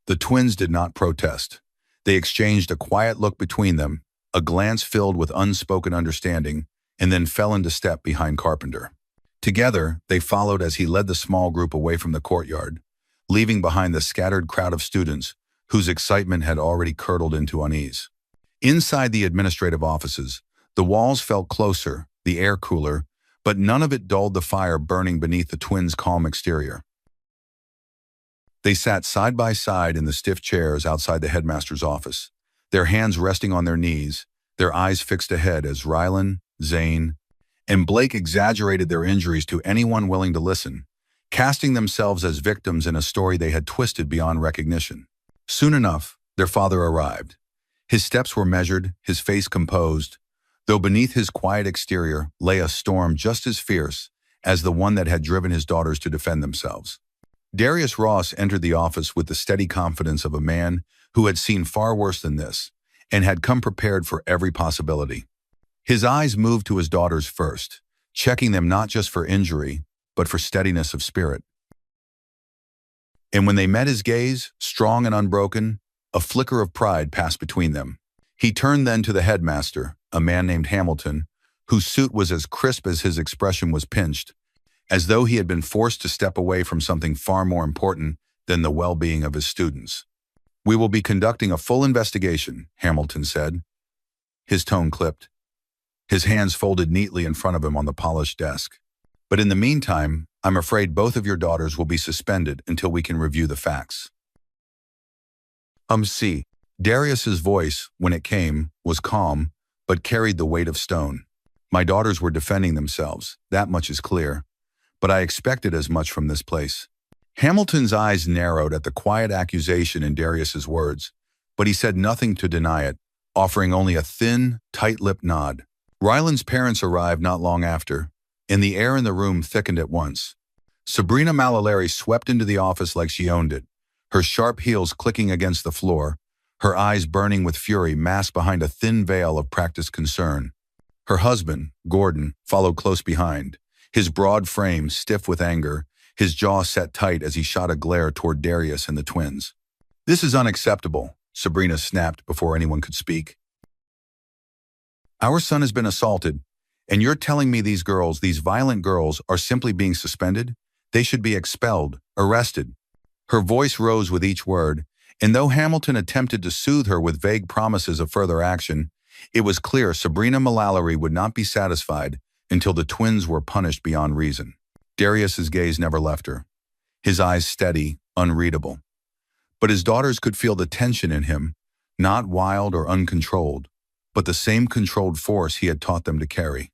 The twins did not protest. They exchanged a quiet look between them, a glance filled with unspoken understanding, and then fell into step behind Carpenter. Together, they followed as he led the small group away from the courtyard, leaving behind the scattered crowd of students whose excitement had already curdled into unease. Inside the administrative offices, the walls felt closer, the air cooler, but none of it dulled the fire burning beneath the twins' calm exterior. They sat side by side in the stiff chairs outside the headmaster's office, their hands resting on their knees, their eyes fixed ahead as Rylan, Zane, and Blake exaggerated their injuries to anyone willing to listen, casting themselves as victims in a story they had twisted beyond recognition. Soon enough, their father arrived. His steps were measured, his face composed, though beneath his quiet exterior lay a storm just as fierce as the one that had driven his daughters to defend themselves. Darius Ross entered the office with the steady confidence of a man who had seen far worse than this and had come prepared for every possibility. His eyes moved to his daughters first, checking them not just for injury, but for steadiness of spirit. And when they met his gaze, strong and unbroken, a flicker of pride passed between them. He turned then to the headmaster, a man named Hamilton, whose suit was as crisp as his expression was pinched, as though he had been forced to step away from something far more important than the well-being of his students. "We will be conducting a full investigation," Hamilton said. His tone clipped. His hands folded neatly in front of him on the polished desk. "But in the meantime, I'm afraid both of your daughters will be suspended until we can review the facts." See. Darius's voice, when it came, was calm, but carried the weight of stone. "My daughters were defending themselves, that much is clear. But I expected as much from this place." Hamilton's eyes narrowed at the quiet accusation in Darius's words, but he said nothing to deny it, offering only a thin, tight-lipped nod. Rylan's parents arrived not long after, and the air in the room thickened at once. Sabrina Malalari swept into the office like she owned it, her sharp heels clicking against the floor, her eyes burning with fury masked behind a thin veil of practiced concern. Her husband, Gordon, followed close behind, his broad frame stiff with anger, his jaw set tight as he shot a glare toward Darius and the twins. "This is unacceptable," Sabrina snapped before anyone could speak. "Our son has been assaulted, and you're telling me these girls, these violent girls, are simply being suspended? They should be expelled, arrested." Her voice rose with each word, and though Hamilton attempted to soothe her with vague promises of further action, it was clear Sabrina Malalari would not be satisfied until the twins were punished beyond reason. Darius's gaze never left her, his eyes steady, unreadable. But his daughters could feel the tension in him, not wild or uncontrolled, but the same controlled force he had taught them to carry.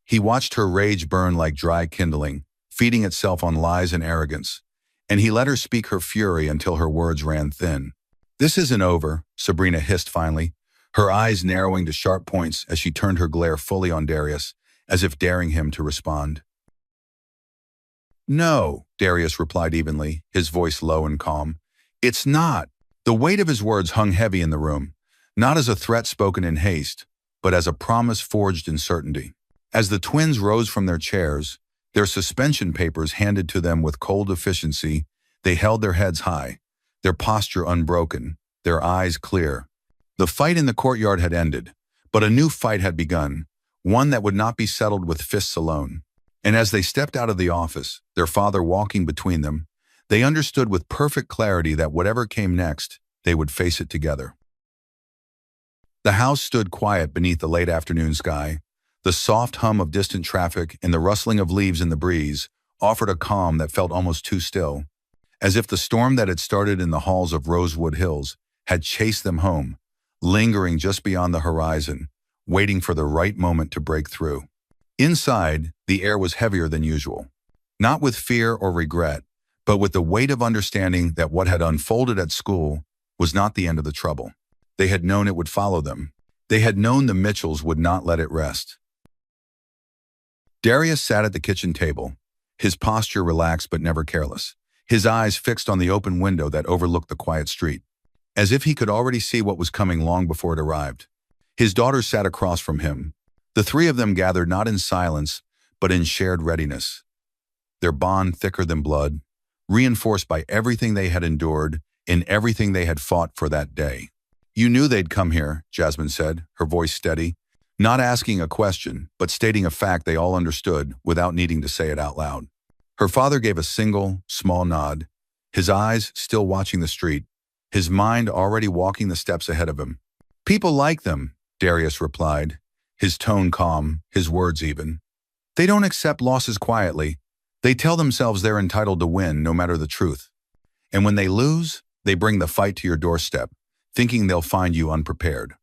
He watched her rage burn like dry kindling, feeding itself on lies and arrogance, and he let her speak her fury until her words ran thin. "This isn't over," Sabrina hissed finally, her eyes narrowing to sharp points as she turned her glare fully on Darius, as if daring him to respond. "No," Darius replied evenly, his voice low and calm. "It's not." The weight of his words hung heavy in the room, not as a threat spoken in haste, but as a promise forged in certainty. As the twins rose from their chairs, their suspension papers handed to them with cold efficiency, they held their heads high, their posture unbroken, their eyes clear. The fight in the courtyard had ended, but a new fight had begun, one that would not be settled with fists alone. And as they stepped out of the office, their father walking between them, they understood with perfect clarity that whatever came next, they would face it together. The house stood quiet beneath the late afternoon sky. The soft hum of distant traffic and the rustling of leaves in the breeze offered a calm that felt almost too still, as if the storm that had started in the halls of Rosewood Hills had chased them home, lingering just beyond the horizon, waiting for the right moment to break through. Inside, the air was heavier than usual, not with fear or regret, but with the weight of understanding that what had unfolded at school was not the end of the trouble. They had known it would follow them. They had known the Mitchells would not let it rest. Darius sat at the kitchen table, his posture relaxed but never careless, his eyes fixed on the open window that overlooked the quiet street, as if he could already see what was coming long before it arrived. His daughters sat across from him. The three of them gathered not in silence, but in shared readiness, their bond thicker than blood, reinforced by everything they had endured and everything they had fought for that day. "You knew they'd come here," Jasmine said, her voice steady, not asking a question, but stating a fact they all understood without needing to say it out loud. Her father gave a single, small nod, his eyes still watching the street, his mind already walking the steps ahead of him. "People like them," Darius replied, his tone calm, his words even. They don't accept losses quietly. They tell themselves they're entitled to win no matter the truth. And when they lose, they bring the fight to your doorstep, thinking they'll find you unprepared.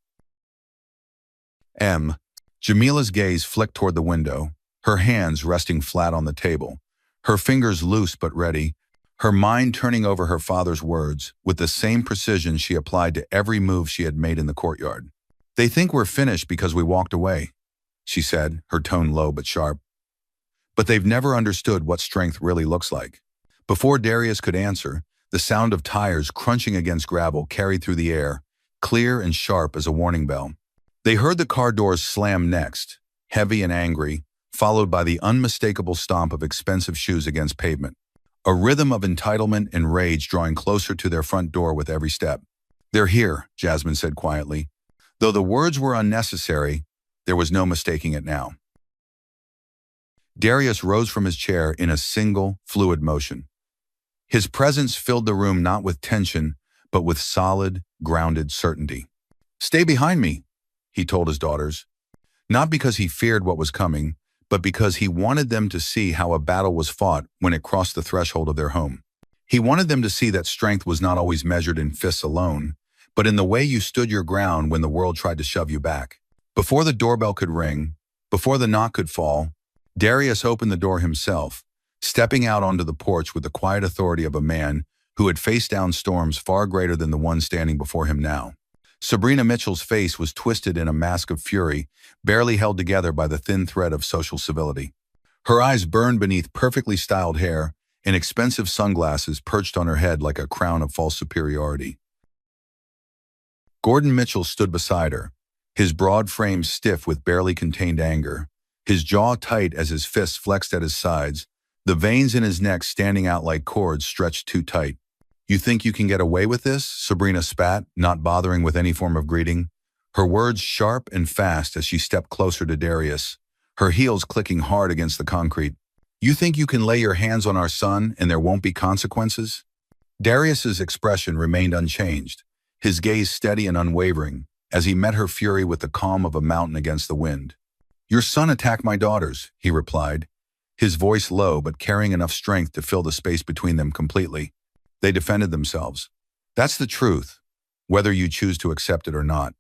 Jamila's gaze flicked toward the window, her hands resting flat on the table, her fingers loose but ready, her mind turning over her father's words with the same precision she applied to every move she had made in the courtyard. They think we're finished because we walked away, she said, her tone low but sharp. But they've never understood what strength really looks like. Before Darius could answer, the sound of tires crunching against gravel carried through the air, clear and sharp as a warning bell. They heard the car doors slam next, heavy and angry, followed by the unmistakable stomp of expensive shoes against pavement. A rhythm of entitlement and rage drawing closer to their front door with every step. They're here, Jasmine said quietly. Though the words were unnecessary, there was no mistaking it now. Darius rose from his chair in a single, fluid motion. His presence filled the room not with tension, but with solid, grounded certainty. Stay behind me, he told his daughters. Not because he feared what was coming, but because he wanted them to see how a battle was fought when it crossed the threshold of their home. He wanted them to see that strength was not always measured in fists alone, but in the way you stood your ground when the world tried to shove you back. Before the doorbell could ring, before the knock could fall, Darius opened the door himself, stepping out onto the porch with the quiet authority of a man who had faced down storms far greater than the one standing before him now. Sabrina Mitchell's face was twisted in a mask of fury, barely held together by the thin thread of social civility. Her eyes burned beneath perfectly styled hair, and expensive sunglasses perched on her head like a crown of false superiority. Gordon Mitchell stood beside her, his broad frame stiff with barely contained anger, his jaw tight as his fists flexed at his sides, the veins in his neck standing out like cords stretched too tight. You think you can get away with this? Sabrina spat, not bothering with any form of greeting, her words sharp and fast as she stepped closer to Darius, her heels clicking hard against the concrete. You think you can lay your hands on our son and there won't be consequences? Darius's expression remained unchanged, his gaze steady and unwavering, as he met her fury with the calm of a mountain against the wind. Your son attacked my daughters, he replied, his voice low but carrying enough strength to fill the space between them completely. They defended themselves. That's the truth, whether you choose to accept it or not.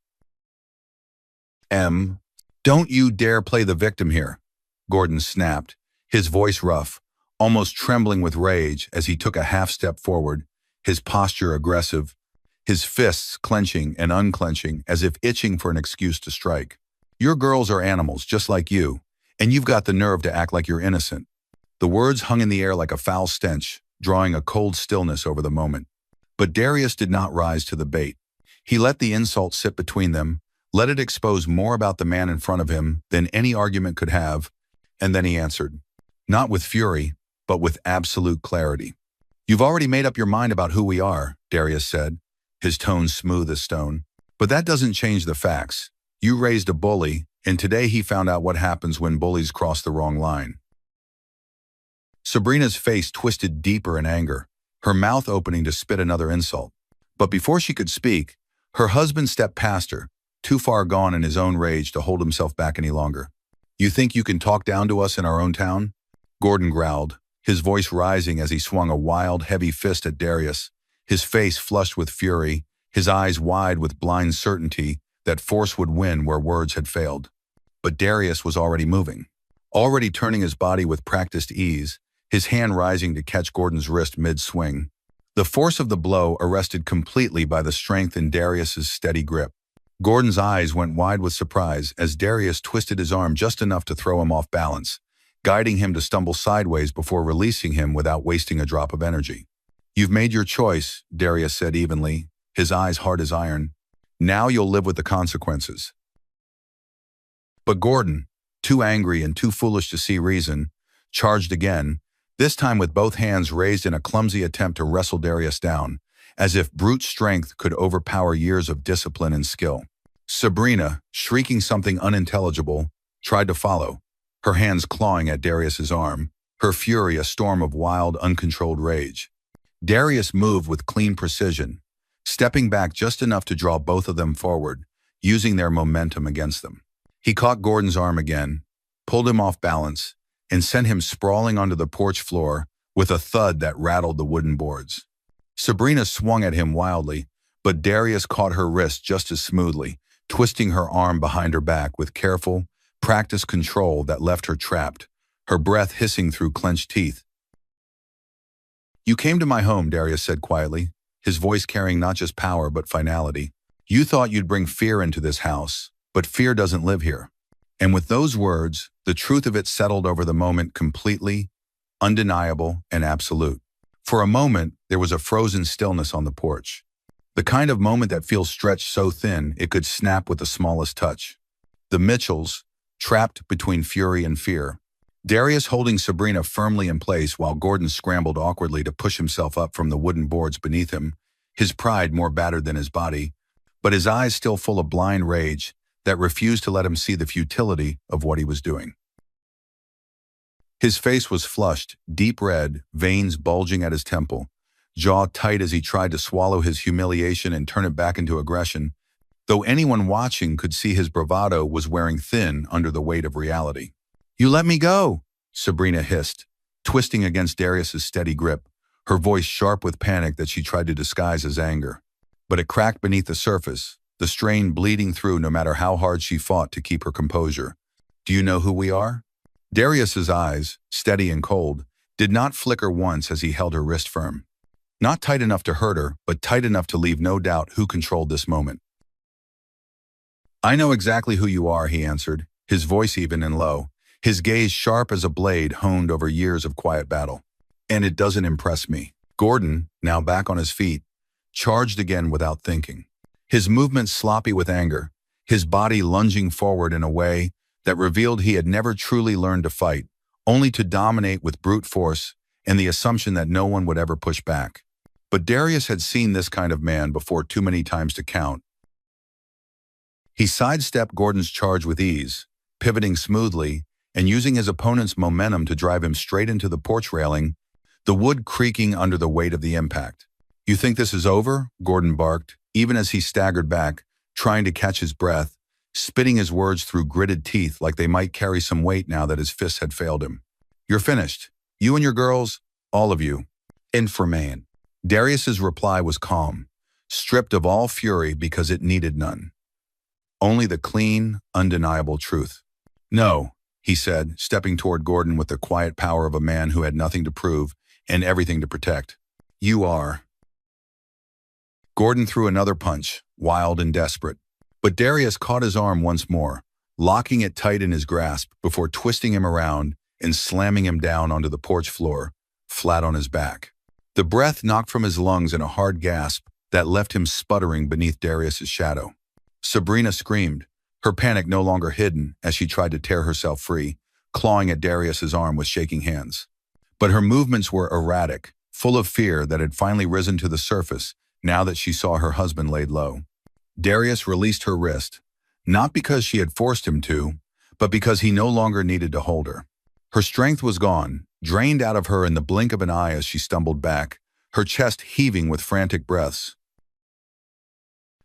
Don't you dare play the victim here, Gordon snapped, his voice rough, almost trembling with rage as he took a half step forward, his posture aggressive, his fists clenching and unclenching as if itching for an excuse to strike. Your girls are animals just like you, and you've got the nerve to act like you're innocent. The words hung in the air like a foul stench, drawing a cold stillness over the moment. But Darius did not rise to the bait. He let the insult sit between them, let it expose more about the man in front of him than any argument could have, and then he answered, not with fury, but with absolute clarity. You've already made up your mind about who we are, Darius said, his tone smooth as stone. But that doesn't change the facts. You raised a bully, and today he found out what happens when bullies cross the wrong line. Sabrina's face twisted deeper in anger, her mouth opening to spit another insult. But before she could speak, her husband stepped past her, too far gone in his own rage to hold himself back any longer. You think you can talk down to us in our own town? Gordon growled, his voice rising as he swung a wild, heavy fist at Darius, his face flushed with fury, his eyes wide with blind certainty that force would win where words had failed. But Darius was already moving, already turning his body with practiced ease, his hand rising to catch Gordon's wrist mid-swing. The force of the blow arrested completely by the strength in Darius's steady grip. Gordon's eyes went wide with surprise as Darius twisted his arm just enough to throw him off balance, guiding him to stumble sideways before releasing him without wasting a drop of energy. You've made your choice, Darius said evenly, his eyes hard as iron. Now you'll live with the consequences. But Gordon, too angry and too foolish to see reason, charged again, this time with both hands raised in a clumsy attempt to wrestle Darius down, as if brute strength could overpower years of discipline and skill. Sabrina, shrieking something unintelligible, tried to follow, her hands clawing at Darius's arm, her fury a storm of wild, uncontrolled rage. Darius moved with clean precision, stepping back just enough to draw both of them forward, using their momentum against them. He caught Gordon's arm again, pulled him off balance, and sent him sprawling onto the porch floor with a thud that rattled the wooden boards. Sabrina swung at him wildly, but Darius caught her wrist just as smoothly, twisting her arm behind her back with careful, practiced control that left her trapped, her breath hissing through clenched teeth. "You came to my home," Darius said quietly, his voice carrying not just power but finality. "You thought you'd bring fear into this house, but fear doesn't live here." And with those words, the truth of it settled over the moment completely, undeniable, and absolute. For a moment, there was a frozen stillness on the porch. The kind of moment that feels stretched so thin it could snap with the smallest touch. The Mitchells, trapped between fury and fear. Darius holding Sabrina firmly in place while Gordon scrambled awkwardly to push himself up from the wooden boards beneath him, his pride more battered than his body, but his eyes still full of blind rage that refused to let him see the futility of what he was doing. His face was flushed, deep red, veins bulging at his temple, jaw tight as he tried to swallow his humiliation and turn it back into aggression, though anyone watching could see his bravado was wearing thin under the weight of reality. "You let me go," Sabrina hissed, twisting against Darius's steady grip, her voice sharp with panic that she tried to disguise as anger. But it cracked beneath the surface, the strain bleeding through no matter how hard she fought to keep her composure. "Do you know who we are?" Darius's eyes, steady and cold, did not flicker once as he held her wrist firm. Not tight enough to hurt her, but tight enough to leave no doubt who controlled this moment. "I know exactly who you are," he answered, his voice even and low, his gaze sharp as a blade honed over years of quiet battle. "And it doesn't impress me." Gordon, now back on his feet, charged again without thinking. His movements sloppy with anger, his body lunging forward in a way that revealed he had never truly learned to fight, only to dominate with brute force and the assumption that no one would ever push back. But Darius had seen this kind of man before too many times to count. He sidestepped Gordon's charge with ease, pivoting smoothly and using his opponent's momentum to drive him straight into the porch railing, the wood creaking under the weight of the impact. "You think this is over?" Gordon barked, even as he staggered back, trying to catch his breath, spitting his words through gritted teeth like they might carry some weight now that his fists had failed him. "You're finished. You and your girls, all of you. Inframan." Darius's reply was calm, stripped of all fury because it needed none. Only the clean, undeniable truth. "No," he said, stepping toward Gordon with the quiet power of a man who had nothing to prove and everything to protect. "You are." Gordon threw another punch, wild and desperate. But Darius caught his arm once more, locking it tight in his grasp before twisting him around and slamming him down onto the porch floor, flat on his back. The breath knocked from his lungs in a hard gasp that left him sputtering beneath Darius's shadow. Sabrina screamed, her panic no longer hidden as she tried to tear herself free, clawing at Darius's arm with shaking hands. But her movements were erratic, full of fear that had finally risen to the surface now that she saw her husband laid low. Darius released her wrist, not because she had forced him to, but because he no longer needed to hold her. Her strength was gone, drained out of her in the blink of an eye as she stumbled back, her chest heaving with frantic breaths.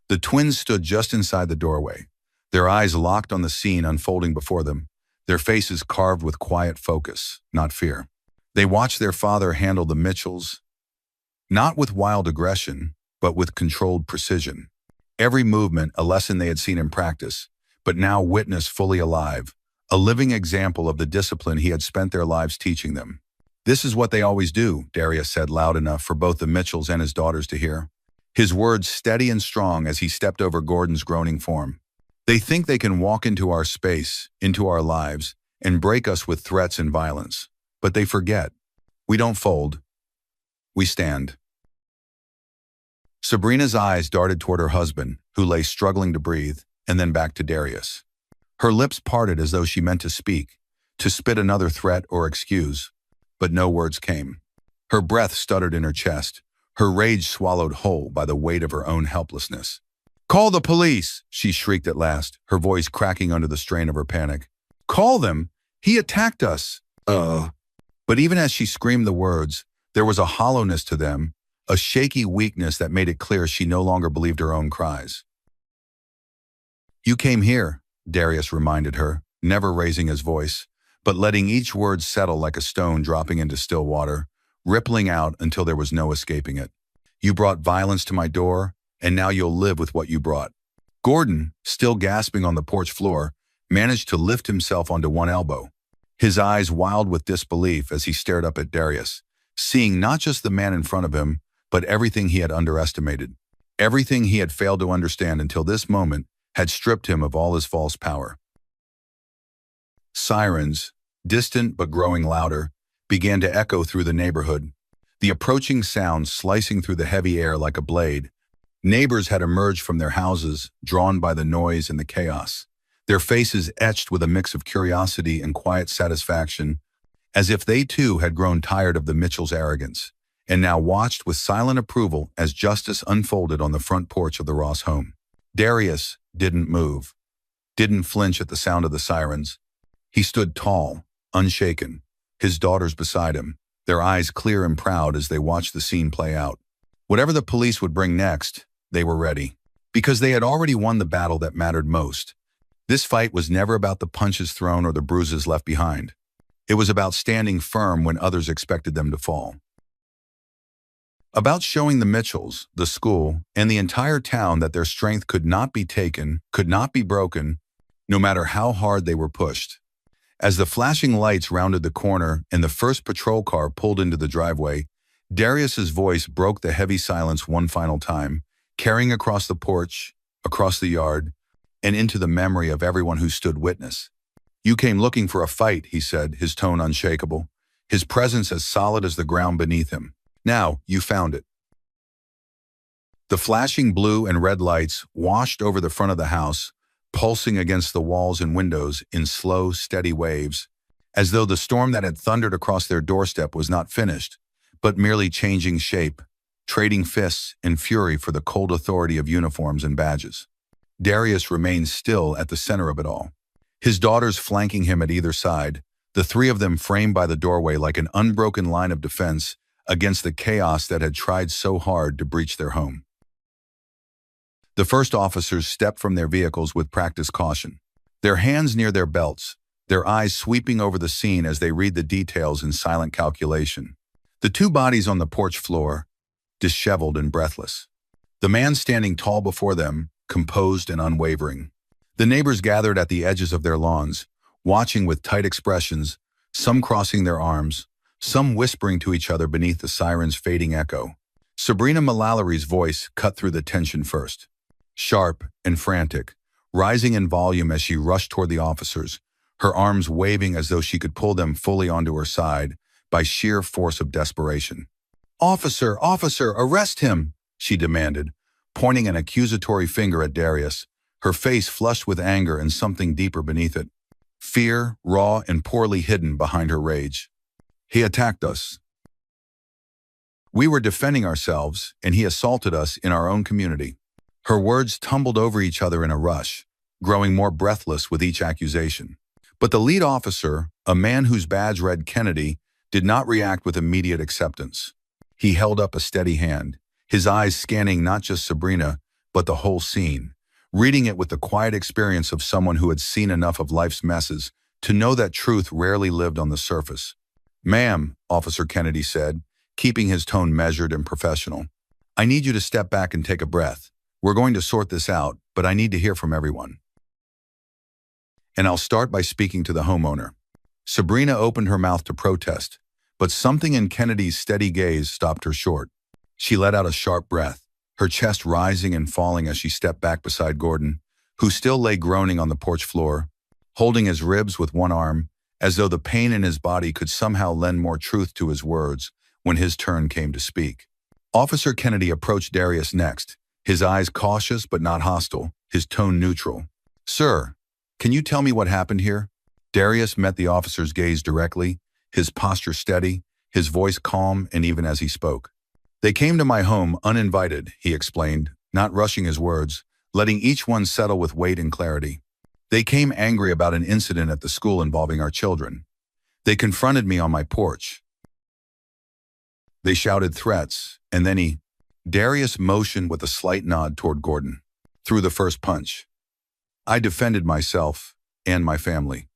The twins stood just inside the doorway, their eyes locked on the scene unfolding before them, their faces carved with quiet focus, not fear. They watched their father handle the Mitchells, not with wild aggression, but with controlled precision. Every movement a lesson they had seen in practice, but now witnessed fully alive, a living example of the discipline he had spent their lives teaching them. "This is what they always do," Darius said loud enough for both the Mitchells and his daughters to hear, his words steady and strong as he stepped over Gordon's groaning form. "They think they can walk into our space, into our lives, and break us with threats and violence. But they forget. We don't fold. We stand." Sabrina's eyes darted toward her husband, who lay struggling to breathe, and then back to Darius. Her lips parted as though she meant to speak, to spit another threat or excuse, but no words came. Her breath stuttered in her chest, her rage swallowed whole by the weight of her own helplessness. "Call the police!" she shrieked at last, her voice cracking under the strain of her panic. "Call them! He attacked us!" But even as she screamed the words, there was a hollowness to them, a shaky weakness that made it clear she no longer believed her own cries. You came here, Darius reminded her, never raising his voice, but letting each word settle like a stone dropping into still water, rippling out until there was no escaping it. You brought violence to my door, and now you'll live with what you brought. Gordon, still gasping on the porch floor, managed to lift himself onto one elbow, his eyes wild with disbelief as he stared up at Darius, seeing not just the man in front of him, but everything he had underestimated. Everything he had failed to understand until this moment had stripped him of all his false power. Sirens, distant but growing louder, began to echo through the neighborhood, the approaching sound slicing through the heavy air like a blade. Neighbors had emerged from their houses, drawn by the noise and the chaos, their faces etched with a mix of curiosity and quiet satisfaction, as if they too had grown tired of the Mitchells' arrogance, and now watched with silent approval as justice unfolded on the front porch of the Ross home. Darius didn't move, didn't flinch at the sound of the sirens. He stood tall, unshaken, his daughters beside him, their eyes clear and proud as they watched the scene play out. Whatever the police would bring next, they were ready, because they had already won the battle that mattered most. This fight was never about the punches thrown or the bruises left behind. It was about standing firm when others expected them to fall. About showing the Mitchells, the school, and the entire town that their strength could not be taken, could not be broken, no matter how hard they were pushed. As the flashing lights rounded the corner and the first patrol car pulled into the driveway, Darius's voice broke the heavy silence one final time, carrying across the porch, across the yard, and into the memory of everyone who stood witness. You came looking for a fight, he said, his tone unshakable, his presence as solid as the ground beneath him. Now, you found it. The flashing blue and red lights washed over the front of the house, pulsing against the walls and windows in slow, steady waves, as though the storm that had thundered across their doorstep was not finished, but merely changing shape, trading fists in fury for the cold authority of uniforms and badges. Darius remained still at the center of it all, his daughters flanking him at either side, the three of them framed by the doorway like an unbroken line of defense against the chaos that had tried so hard to breach their home. The first officers stepped from their vehicles with practiced caution, their hands near their belts, their eyes sweeping over the scene as they read the details in silent calculation. The two bodies on the porch floor, disheveled and breathless. The man standing tall before them, composed and unwavering. The neighbors gathered at the edges of their lawns, watching with tight expressions, some crossing their arms, some whispering to each other beneath the siren's fading echo. Sabrina Mallory's voice cut through the tension first, sharp and frantic, rising in volume as she rushed toward the officers, her arms waving as though she could pull them fully onto her side by sheer force of desperation. "Officer, officer, arrest him!" she demanded, pointing an accusatory finger at Darius, her face flushed with anger and something deeper beneath it. Fear, raw and poorly hidden behind her rage. "He attacked us. We were defending ourselves, and he assaulted us in our own community." Her words tumbled over each other in a rush, growing more breathless with each accusation. But the lead officer, a man whose badge read Kennedy, did not react with immediate acceptance. He held up a steady hand, his eyes scanning not just Sabrina, but the whole scene, reading it with the quiet experience of someone who had seen enough of life's messes to know that truth rarely lived on the surface. "Ma'am," Officer Kennedy said, keeping his tone measured and professional, "I need you to step back and take a breath. We're going to sort this out, but I need to hear from everyone. And I'll start by speaking to the homeowner." Sabrina opened her mouth to protest, but something in Kennedy's steady gaze stopped her short. She let out a sharp breath, her chest rising and falling as she stepped back beside Gordon, who still lay groaning on the porch floor, holding his ribs with one arm, as though the pain in his body could somehow lend more truth to his words when his turn came to speak. Officer Kennedy approached Darius next, his eyes cautious but not hostile, his tone neutral. "Sir, can you tell me what happened here?" Darius met the officer's gaze directly, his posture steady, his voice calm and even as he spoke. "They came to my home uninvited," he explained, not rushing his words, letting each one settle with weight and clarity. "They came angry about an incident at the school involving our children. They confronted me on my porch. They shouted threats, and then Darius motioned with a slight nod toward Gordon. "Threw the first punch. I defended myself and my family.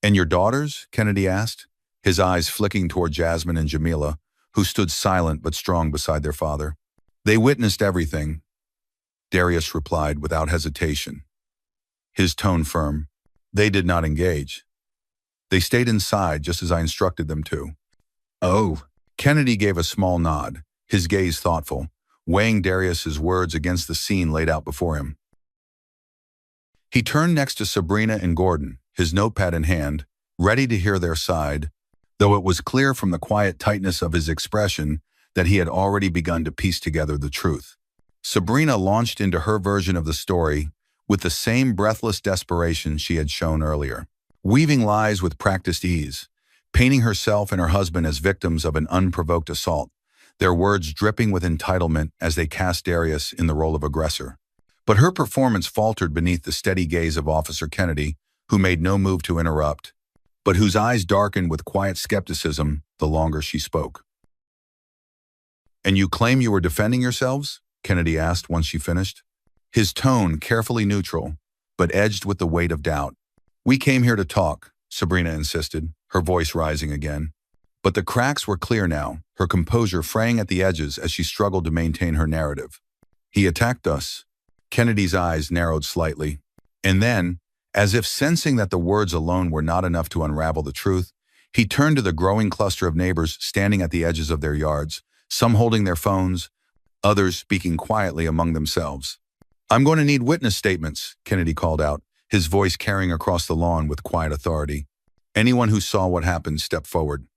And your daughters? Kennedy asked, his eyes flicking toward Jasmine and Jamila, who stood silent but strong beside their father. They witnessed everything, Darius replied without hesitation, his tone firm. They did not engage. They stayed inside just as I instructed them to. Oh. Kennedy gave a small nod, his gaze thoughtful, weighing Darius's words against the scene laid out before him. He turned next to Sabrina and Gordon, his notepad in hand, ready to hear their side, though it was clear from the quiet tightness of his expression that he had already begun to piece together the truth. Sabrina launched into her version of the story with the same breathless desperation she had shown earlier, weaving lies with practiced ease, painting herself and her husband as victims of an unprovoked assault, their words dripping with entitlement as they cast Darius in the role of aggressor. But her performance faltered beneath the steady gaze of Officer Kennedy, who made no move to interrupt, but whose eyes darkened with quiet skepticism the longer she spoke. "And you claim you were defending yourselves?" Kennedy asked once she finished, his tone carefully neutral, but edged with the weight of doubt. "We came here to talk," Sabrina insisted, her voice rising again. But the cracks were clear now, her composure fraying at the edges as she struggled to maintain her narrative. "He attacked us." Kennedy's eyes narrowed slightly. And then, as if sensing that the words alone were not enough to unravel the truth, he turned to the growing cluster of neighbors standing at the edges of their yards, some holding their phones, others speaking quietly among themselves. "I'm going to need witness statements," Kennedy called out, his voice carrying across the lawn with quiet authority. Anyone who saw what happened stepped forward.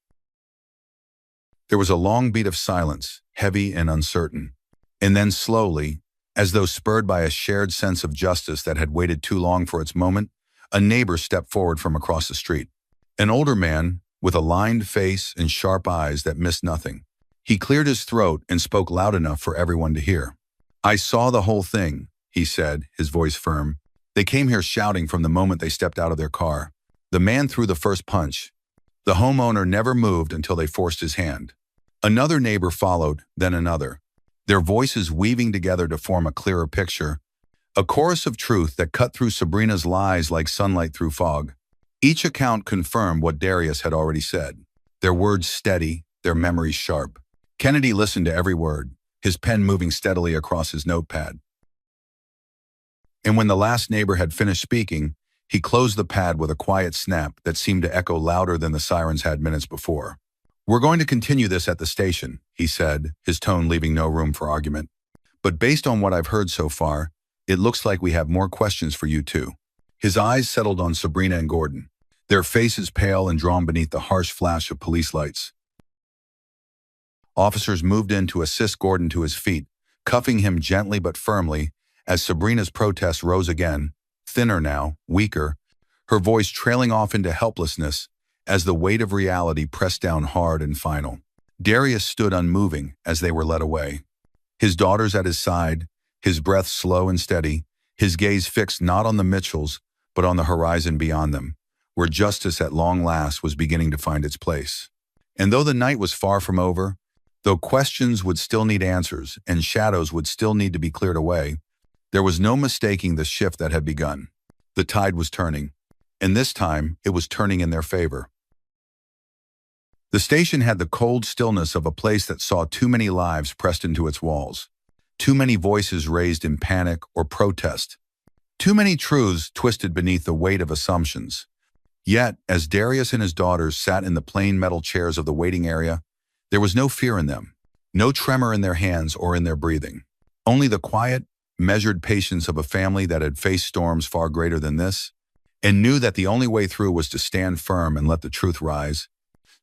There was a long beat of silence, heavy and uncertain. And then slowly, as though spurred by a shared sense of justice that had waited too long for its moment, a neighbor stepped forward from across the street. An older man, with a lined face and sharp eyes that missed nothing. He cleared his throat and spoke loud enough for everyone to hear. "I saw the whole thing," he said, his voice firm. "They came here shouting from the moment they stepped out of their car. The man threw the first punch. The homeowner never moved until they forced his hand. Another neighbor followed, then another, their voices weaving together to form a clearer picture, a chorus of truth that cut through Sabrina's lies like sunlight through fog. Each account confirmed what Darius had already said, their words steady, their memories sharp. Kennedy listened to every word, his pen moving steadily across his notepad. And when the last neighbor had finished speaking, he closed the pad with a quiet snap that seemed to echo louder than the sirens had minutes before. "We're going to continue this at the station," he said, his tone leaving no room for argument. "But based on what I've heard so far, it looks like we have more questions for you too." His eyes settled on Sabrina and Gordon, their faces pale and drawn beneath the harsh flash of police lights. Officers moved in to assist Gordon to his feet, cuffing him gently but firmly as Sabrina's protest rose again, thinner now, weaker, her voice trailing off into helplessness as the weight of reality pressed down hard and final. Darius stood unmoving as they were led away, his daughters at his side, his breath slow and steady, his gaze fixed not on the Mitchells, but on the horizon beyond them, where justice at long last was beginning to find its place. And though the night was far from over, though questions would still need answers and shadows would still need to be cleared away, there was no mistaking the shift that had begun. The tide was turning, and this time it was turning in their favor. The station had the cold stillness of a place that saw too many lives pressed into its walls, too many voices raised in panic or protest, too many truths twisted beneath the weight of assumptions. Yet, as Darius and his daughters sat in the plain metal chairs of the waiting area, there was no fear in them, no tremor in their hands or in their breathing, only the quiet, measured patience of a family that had faced storms far greater than this, and knew that the only way through was to stand firm and let the truth rise,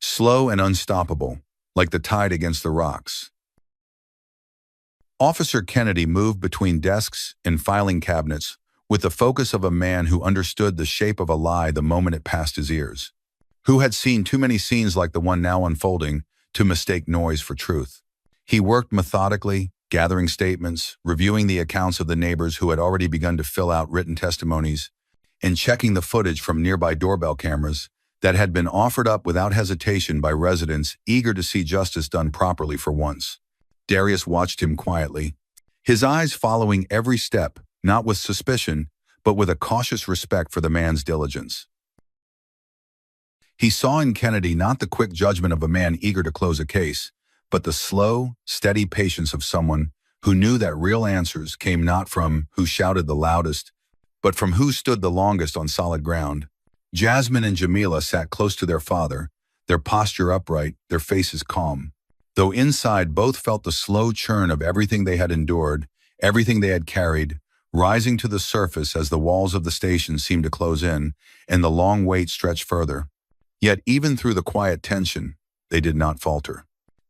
slow and unstoppable, like the tide against the rocks. Officer Kennedy moved between desks and filing cabinets with the focus of a man who understood the shape of a lie the moment it passed his ears, who had seen too many scenes like the one now unfolding to mistake noise for truth. He worked methodically, gathering statements, reviewing the accounts of the neighbors who had already begun to fill out written testimonies, and checking the footage from nearby doorbell cameras that had been offered up without hesitation by residents eager to see justice done properly for once. Darius watched him quietly, his eyes following every step, not with suspicion, but with a cautious respect for the man's diligence. He saw in Kennedy not the quick judgment of a man eager to close a case, but the slow, steady patience of someone who knew that real answers came not from who shouted the loudest, but from who stood the longest on solid ground. Jasmine and Jamila sat close to their father, their posture upright, their faces calm. Though inside both felt the slow churn of everything they had endured, everything they had carried, rising to the surface as the walls of the station seemed to close in and the long wait stretched further. Yet even through the quiet tension, they did not falter.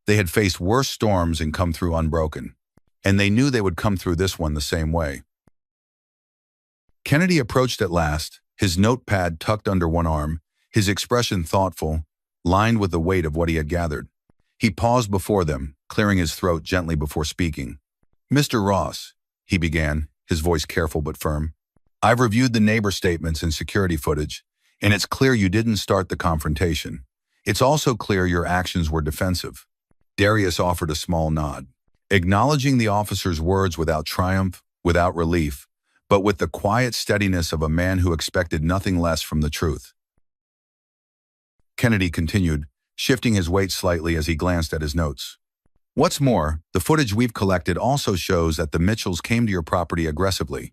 They had faced worse storms and come through unbroken, and they knew they would come through this one the same way. Kennedy approached at last, his notepad tucked under one arm, his expression thoughtful, lined with the weight of what he had gathered. He paused before them, clearing his throat gently before speaking. "Mr. Ross," he began, his voice careful but firm, "I've reviewed the neighbor statements and security footage, and it's clear you didn't start the confrontation. It's also clear your actions were defensive." Darius offered a small nod, acknowledging the officer's words without triumph, without relief, but with the quiet steadiness of a man who expected nothing less from the truth. Kennedy continued, shifting his weight slightly as he glanced at his notes. "What's more, the footage we've collected also shows that the Mitchells came to your property aggressively.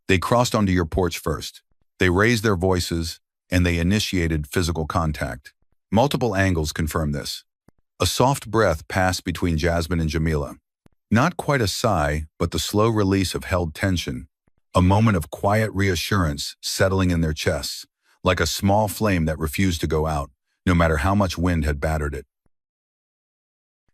They crossed onto your porch first. They raised their voices, and they initiated physical contact. Multiple angles confirm this." A soft breath passed between Jasmine and Jamila. Not quite a sigh, but the slow release of held tension, a moment of quiet reassurance settling in their chests, like a small flame that refused to go out, no matter how much wind had battered it.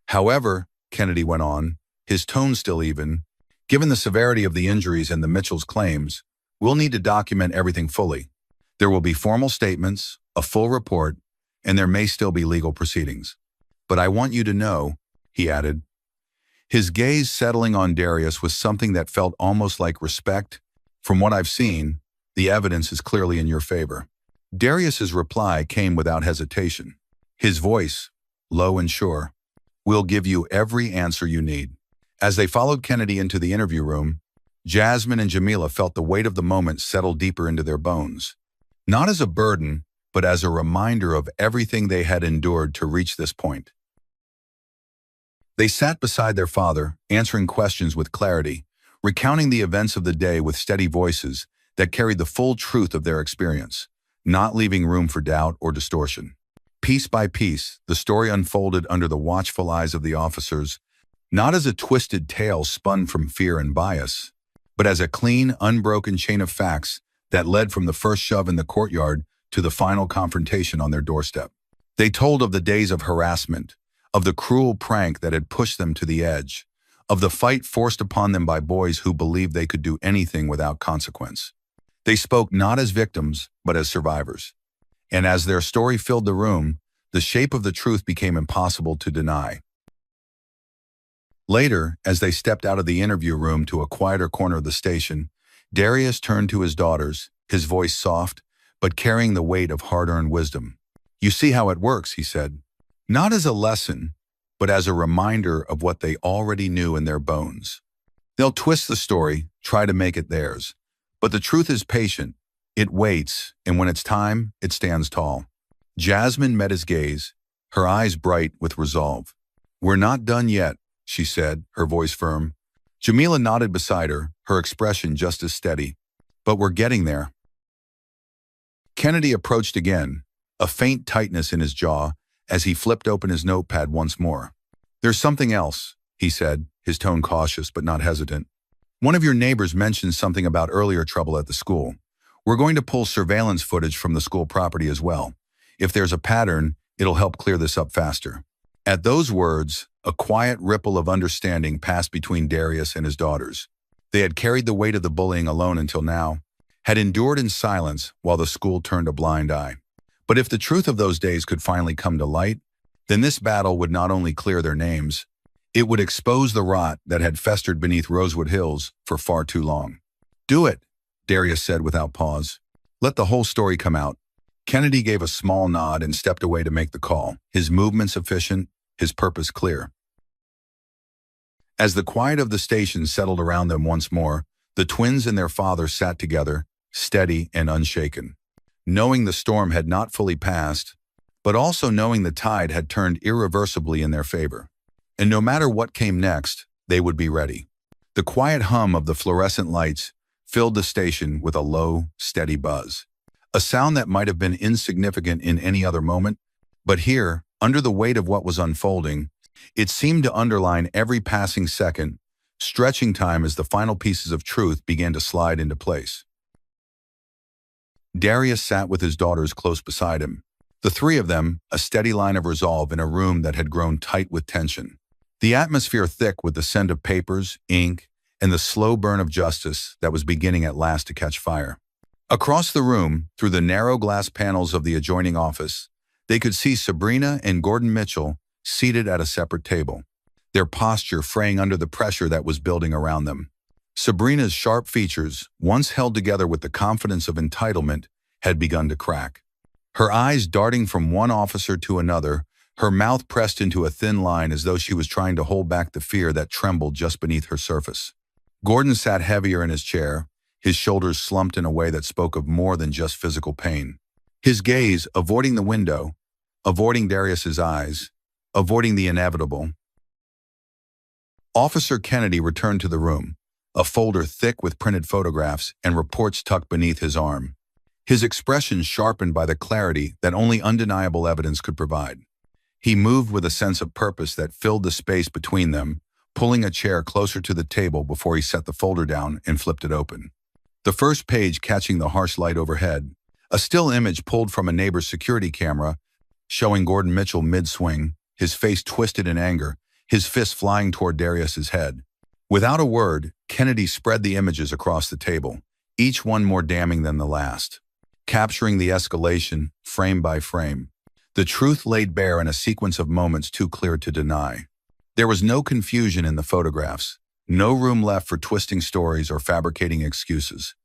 "However," Kennedy went on, his tone still even, "given the severity of the injuries and the Mitchells' claims, we'll need to document everything fully. There will be formal statements, a full report, and there may still be legal proceedings. But I want you to know," he added, his gaze settling on Darius with something that felt almost like respect, "from what I've seen, the evidence is clearly in your favor." Darius's reply came without hesitation, his voice low and sure. "We'll give you every answer you need." As they followed Kennedy into the interview room, Jasmine and Jamila felt the weight of the moment settle deeper into their bones. Not as a burden, but as a reminder of everything they had endured to reach this point. They sat beside their father, answering questions with clarity, recounting the events of the day with steady voices that carried the full truth of their experience, not leaving room for doubt or distortion. Piece by piece, the story unfolded under the watchful eyes of the officers, not as a twisted tale spun from fear and bias, but as a clean, unbroken chain of facts that led from the first shove in the courtyard to the final confrontation on their doorstep. They told of the days of harassment, of the cruel prank that had pushed them to the edge, of the fight forced upon them by boys who believed they could do anything without consequence. They spoke not as victims, but as survivors. And as their story filled the room, the shape of the truth became impossible to deny. Later, as they stepped out of the interview room to a quieter corner of the station, Darius turned to his daughters, his voice soft, but carrying the weight of hard-earned wisdom. "You see how it works," he said. "Not as a lesson, but as a reminder of what they already knew in their bones. They'll twist the story, try to make it theirs. But the truth is patient. It waits, and when it's time, it stands tall." Jasmine met his gaze, her eyes bright with resolve. "We're not done yet," she said, her voice firm. Jamila nodded beside her, her expression just as steady. "But we're getting there." Kennedy approached again, a faint tightness in his jaw, as he flipped open his notepad once more. "There's something else," he said, his tone cautious but not hesitant. "One of your neighbors mentioned something about earlier trouble at the school. We're going to pull surveillance footage from the school property as well. If there's a pattern, it'll help clear this up faster." At those words, a quiet ripple of understanding passed between Darius and his daughters. They had carried the weight of the bullying alone until now, had endured in silence while the school turned a blind eye. But if the truth of those days could finally come to light, then this battle would not only clear their names, it would expose the rot that had festered beneath Rosewood Hills for far too long. "Do it," Darius said without pause. "Let the whole story come out." Kennedy gave a small nod and stepped away to make the call, his movements efficient, his purpose clear. As the quiet of the station settled around them once more, the twins and their father sat together, steady and unshaken. Knowing the storm had not fully passed, but also knowing the tide had turned irreversibly in their favor. And no matter what came next, they would be ready. The quiet hum of the fluorescent lights filled the station with a low, steady buzz. A sound that might have been insignificant in any other moment, but here, under the weight of what was unfolding, it seemed to underline every passing second, stretching time as the final pieces of truth began to slide into place. Darius sat with his daughters close beside him. The three of them, a steady line of resolve in a room that had grown tight with tension. The atmosphere thick with the scent of papers, ink, and the slow burn of justice that was beginning at last to catch fire. Across the room, through the narrow glass panels of the adjoining office, they could see Sabrina and Gordon Mitchell seated at a separate table, their posture fraying under the pressure that was building around them. Sabrina's sharp features, once held together with the confidence of entitlement, had begun to crack. Her eyes darting from one officer to another, her mouth pressed into a thin line as though she was trying to hold back the fear that trembled just beneath her surface. Gordon sat heavier in his chair, his shoulders slumped in a way that spoke of more than just physical pain. His gaze, avoiding the window, avoiding Darius's eyes, avoiding the inevitable. Officer Kennedy returned to the room, a folder thick with printed photographs and reports tucked beneath his arm. His expression sharpened by the clarity that only undeniable evidence could provide. He moved with a sense of purpose that filled the space between them, pulling a chair closer to the table before he set the folder down and flipped it open. The first page catching the harsh light overhead, a still image pulled from a neighbor's security camera, showing Gordon Mitchell mid-swing, his face twisted in anger, his fist flying toward Darius's head. Without a word, Kennedy spread the images across the table, each one more damning than the last, capturing the escalation, frame by frame. The truth laid bare in a sequence of moments too clear to deny. There was no confusion in the photographs, no room left for twisting stories or fabricating excuses.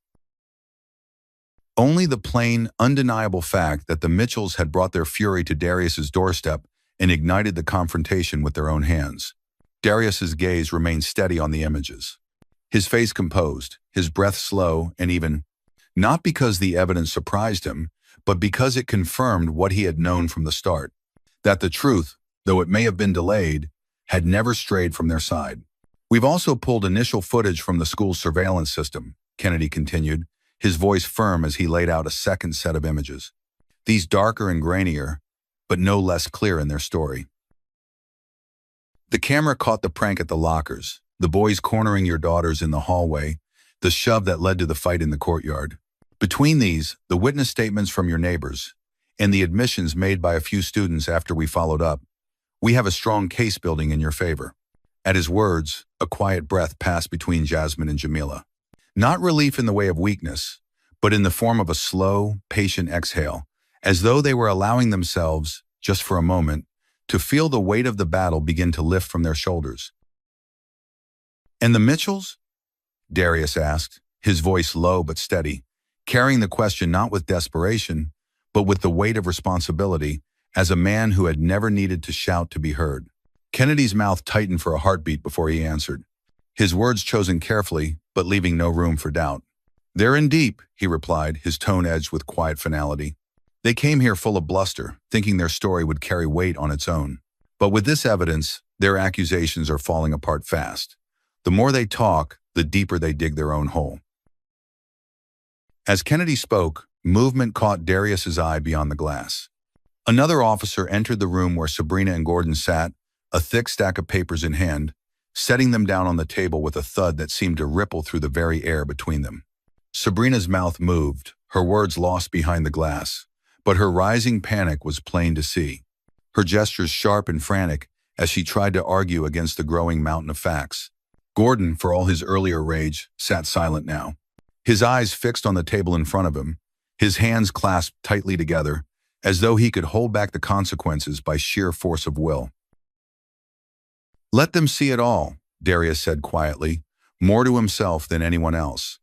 Only the plain, undeniable fact that the Mitchells had brought their fury to Darius's doorstep and ignited the confrontation with their own hands. Darius's gaze remained steady on the images, his face composed, his breath slow and even, not because the evidence surprised him, but because it confirmed what he had known from the start, that the truth, though it may have been delayed, had never strayed from their side. We've also pulled initial footage from the school's surveillance system, Kennedy continued, his voice firm as he laid out a second set of images. These darker and grainier, but no less clear in their story. The camera caught the prank at the lockers, the boys cornering your daughters in the hallway, the shove that led to the fight in the courtyard. Between these, the witness statements from your neighbors, and the admissions made by a few students after we followed up, we have a strong case building in your favor. At his words, a quiet breath passed between Jasmine and Jamila. Not relief in the way of weakness, but in the form of a slow, patient exhale, as though they were allowing themselves, just for a moment, to feel the weight of the battle begin to lift from their shoulders. "And the Mitchells?" Darius asked, his voice low but steady, carrying the question not with desperation, but with the weight of responsibility, as a man who had never needed to shout to be heard. Kennedy's mouth tightened for a heartbeat before he answered, his words chosen carefully, but leaving no room for doubt. "They're in deep," he replied, his tone edged with quiet finality. "They came here full of bluster, thinking their story would carry weight on its own. But with this evidence, their accusations are falling apart fast. The more they talk, the deeper they dig their own hole." As Kennedy spoke, movement caught Darius's eye beyond the glass. Another officer entered the room where Sabrina and Gordon sat, a thick stack of papers in hand, setting them down on the table with a thud that seemed to ripple through the very air between them. Sabrina's mouth moved, her words lost behind the glass, but her rising panic was plain to see, her gestures sharp and frantic as she tried to argue against the growing mountain of facts. Gordon, for all his earlier rage, sat silent now, his eyes fixed on the table in front of him, his hands clasped tightly together, as though he could hold back the consequences by sheer force of will. "Let them see it all," Darius said quietly, more to himself than anyone else,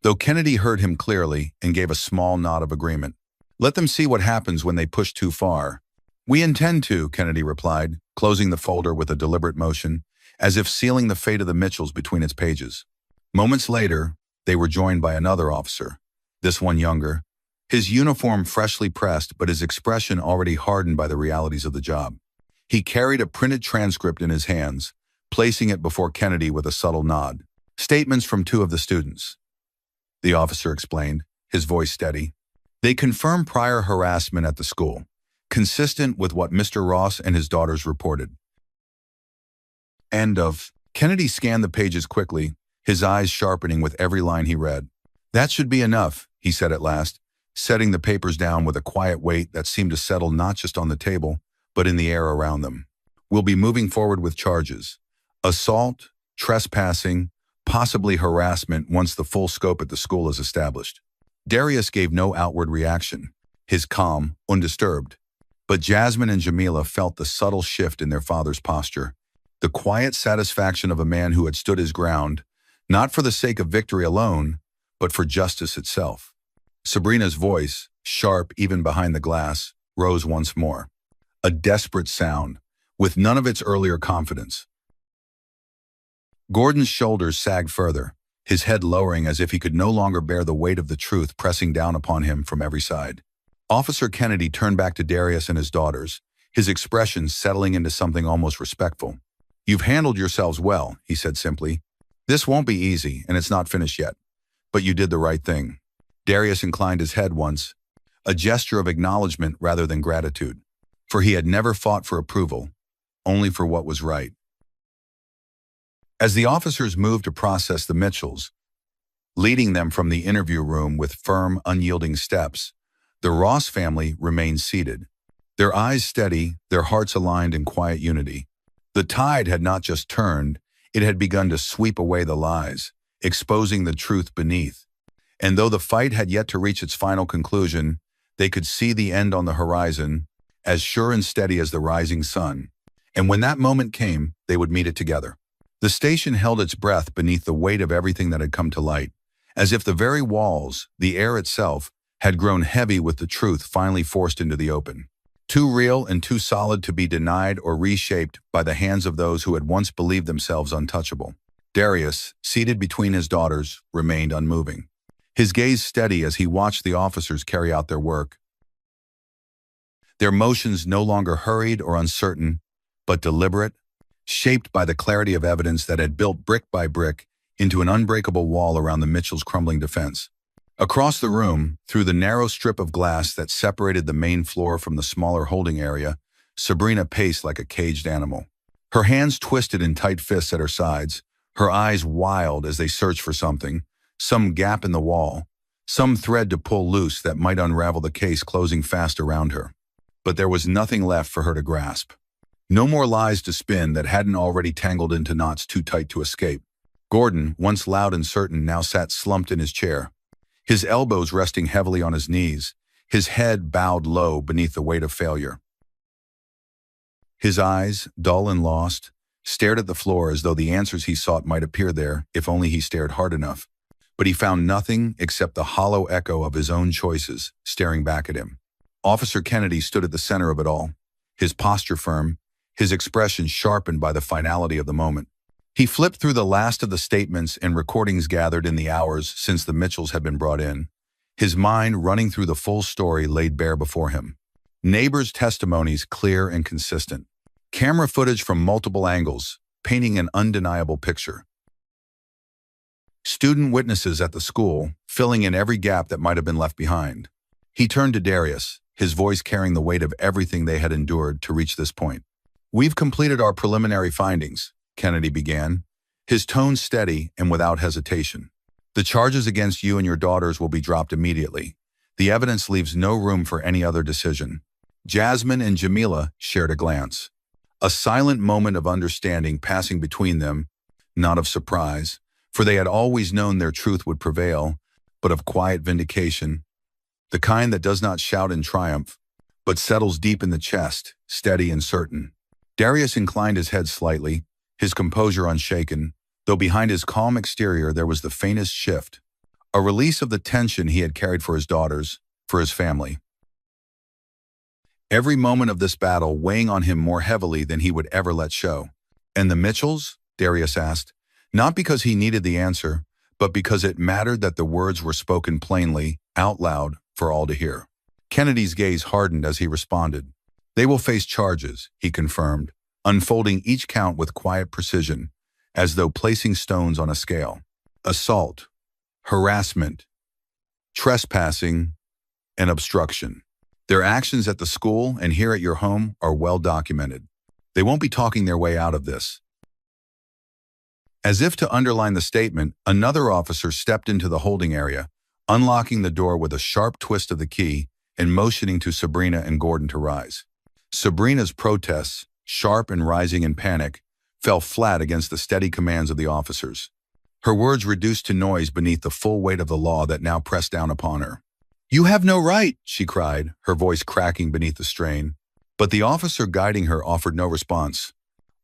though Kennedy heard him clearly and gave a small nod of agreement. "Let them see what happens when they push too far." "We intend to," Kennedy replied, closing the folder with a deliberate motion, as if sealing the fate of the Mitchells between its pages. Moments later, they were joined by another officer, this one younger. His uniform freshly pressed, but his expression already hardened by the realities of the job. He carried a printed transcript in his hands, placing it before Kennedy with a subtle nod. Statements from two of the students, the officer explained, his voice steady. They confirm prior harassment at the school, consistent with what Mr. Ross and his daughters reported. End of. Kennedy scanned the pages quickly, his eyes sharpening with every line he read. That should be enough, he said at last, setting the papers down with a quiet weight that seemed to settle not just on the table, but in the air around them. We'll be moving forward with charges. Assault, trespassing, possibly harassment once the full scope at the school is established. Darius gave no outward reaction, his calm, undisturbed. But Jasmine and Jamila felt the subtle shift in their father's posture, the quiet satisfaction of a man who had stood his ground, not for the sake of victory alone, but for justice itself. Sabrina's voice, sharp even behind the glass, rose once more. A desperate sound, with none of its earlier confidence. Gordon's shoulders sagged further, his head lowering as if he could no longer bear the weight of the truth pressing down upon him from every side. Officer Kennedy turned back to Darius and his daughters, his expression settling into something almost respectful. You've handled yourselves well, he said simply. This won't be easy, and it's not finished yet. But you did the right thing. Darius inclined his head once, a gesture of acknowledgement rather than gratitude. For he had never fought for approval, only for what was right. As the officers moved to process the Mitchells, leading them from the interview room with firm, unyielding steps, the Ross family remained seated, their eyes steady, their hearts aligned in quiet unity. The tide had not just turned, it had begun to sweep away the lies, exposing the truth beneath. And though the fight had yet to reach its final conclusion, they could see the end on the horizon, as sure and steady as the rising sun. And when that moment came, they would meet it together. The station held its breath beneath the weight of everything that had come to light, as if the very walls, the air itself, had grown heavy with the truth finally forced into the open. Too real and too solid to be denied or reshaped by the hands of those who had once believed themselves untouchable. Darius, seated between his daughters, remained unmoving, his gaze steady as he watched the officers carry out their work. Their motions no longer hurried or uncertain, but deliberate, shaped by the clarity of evidence that had built brick by brick into an unbreakable wall around the Mitchells' crumbling defense. Across the room, through the narrow strip of glass that separated the main floor from the smaller holding area, Sabrina paced like a caged animal. Her hands twisted in tight fists at her sides, her eyes wild as they searched for something, some gap in the wall, some thread to pull loose that might unravel the case closing fast around her. But there was nothing left for her to grasp. No more lies to spin that hadn't already tangled into knots too tight to escape. Gordon, once loud and certain, now sat slumped in his chair, his elbows resting heavily on his knees, his head bowed low beneath the weight of failure. His eyes, dull and lost, stared at the floor as though the answers he sought might appear there if only he stared hard enough. But he found nothing except the hollow echo of his own choices staring back at him. Officer Kennedy stood at the center of it all, his posture firm, his expression sharpened by the finality of the moment. He flipped through the last of the statements and recordings gathered in the hours since the Mitchells had been brought in, his mind running through the full story laid bare before him. Neighbors' testimonies clear and consistent. Camera footage from multiple angles, painting an undeniable picture. Student witnesses at the school, filling in every gap that might have been left behind. He turned to Darius, his voice carrying the weight of everything they had endured to reach this point. We've completed our preliminary findings, Kennedy began, his tone steady and without hesitation. The charges against you and your daughters will be dropped immediately. The evidence leaves no room for any other decision. Jasmine and Jamila shared a glance. A silent moment of understanding passing between them, not of surprise, for they had always known their truth would prevail, but of quiet vindication, the kind that does not shout in triumph, but settles deep in the chest, steady and certain. Darius inclined his head slightly, his composure unshaken, though behind his calm exterior there was the faintest shift, a release of the tension he had carried for his daughters, for his family. Every moment of this battle weighing on him more heavily than he would ever let show. And the Mitchells? Darius asked, not because he needed the answer, but because it mattered that the words were spoken plainly, out loud, for all to hear. Kennedy's gaze hardened as he responded. They will face charges, he confirmed, unfolding each count with quiet precision, as though placing stones on a scale. Assault, harassment, trespassing, and obstruction. Their actions at the school and here at your home are well documented. They won't be talking their way out of this. As if to underline the statement, another officer stepped into the holding area, unlocking the door with a sharp twist of the key and motioning to Sabrina and Gordon to rise. Sabrina's protests, sharp and rising in panic, fell flat against the steady commands of the officers. Her words reduced to noise beneath the full weight of the law that now pressed down upon her. "You have no right," she cried, her voice cracking beneath the strain. But the officer guiding her offered no response,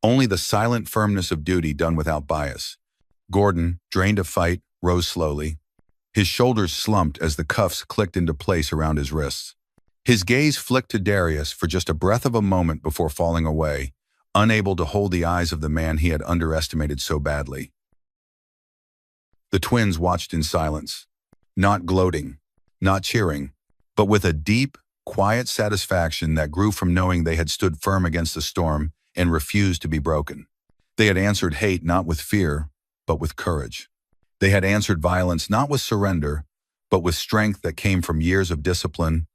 only the silent firmness of duty done without bias. Gordon, drained of fight, rose slowly. His shoulders slumped as the cuffs clicked into place around his wrists. His gaze flicked to Darius for just a breath of a moment before falling away, unable to hold the eyes of the man he had underestimated so badly. The twins watched in silence, not gloating, not cheering, but with a deep, quiet satisfaction that grew from knowing they had stood firm against the storm and refused to be broken. They had answered hate not with fear, but with courage. They had answered violence not with surrender, but with strength that came from years of discipline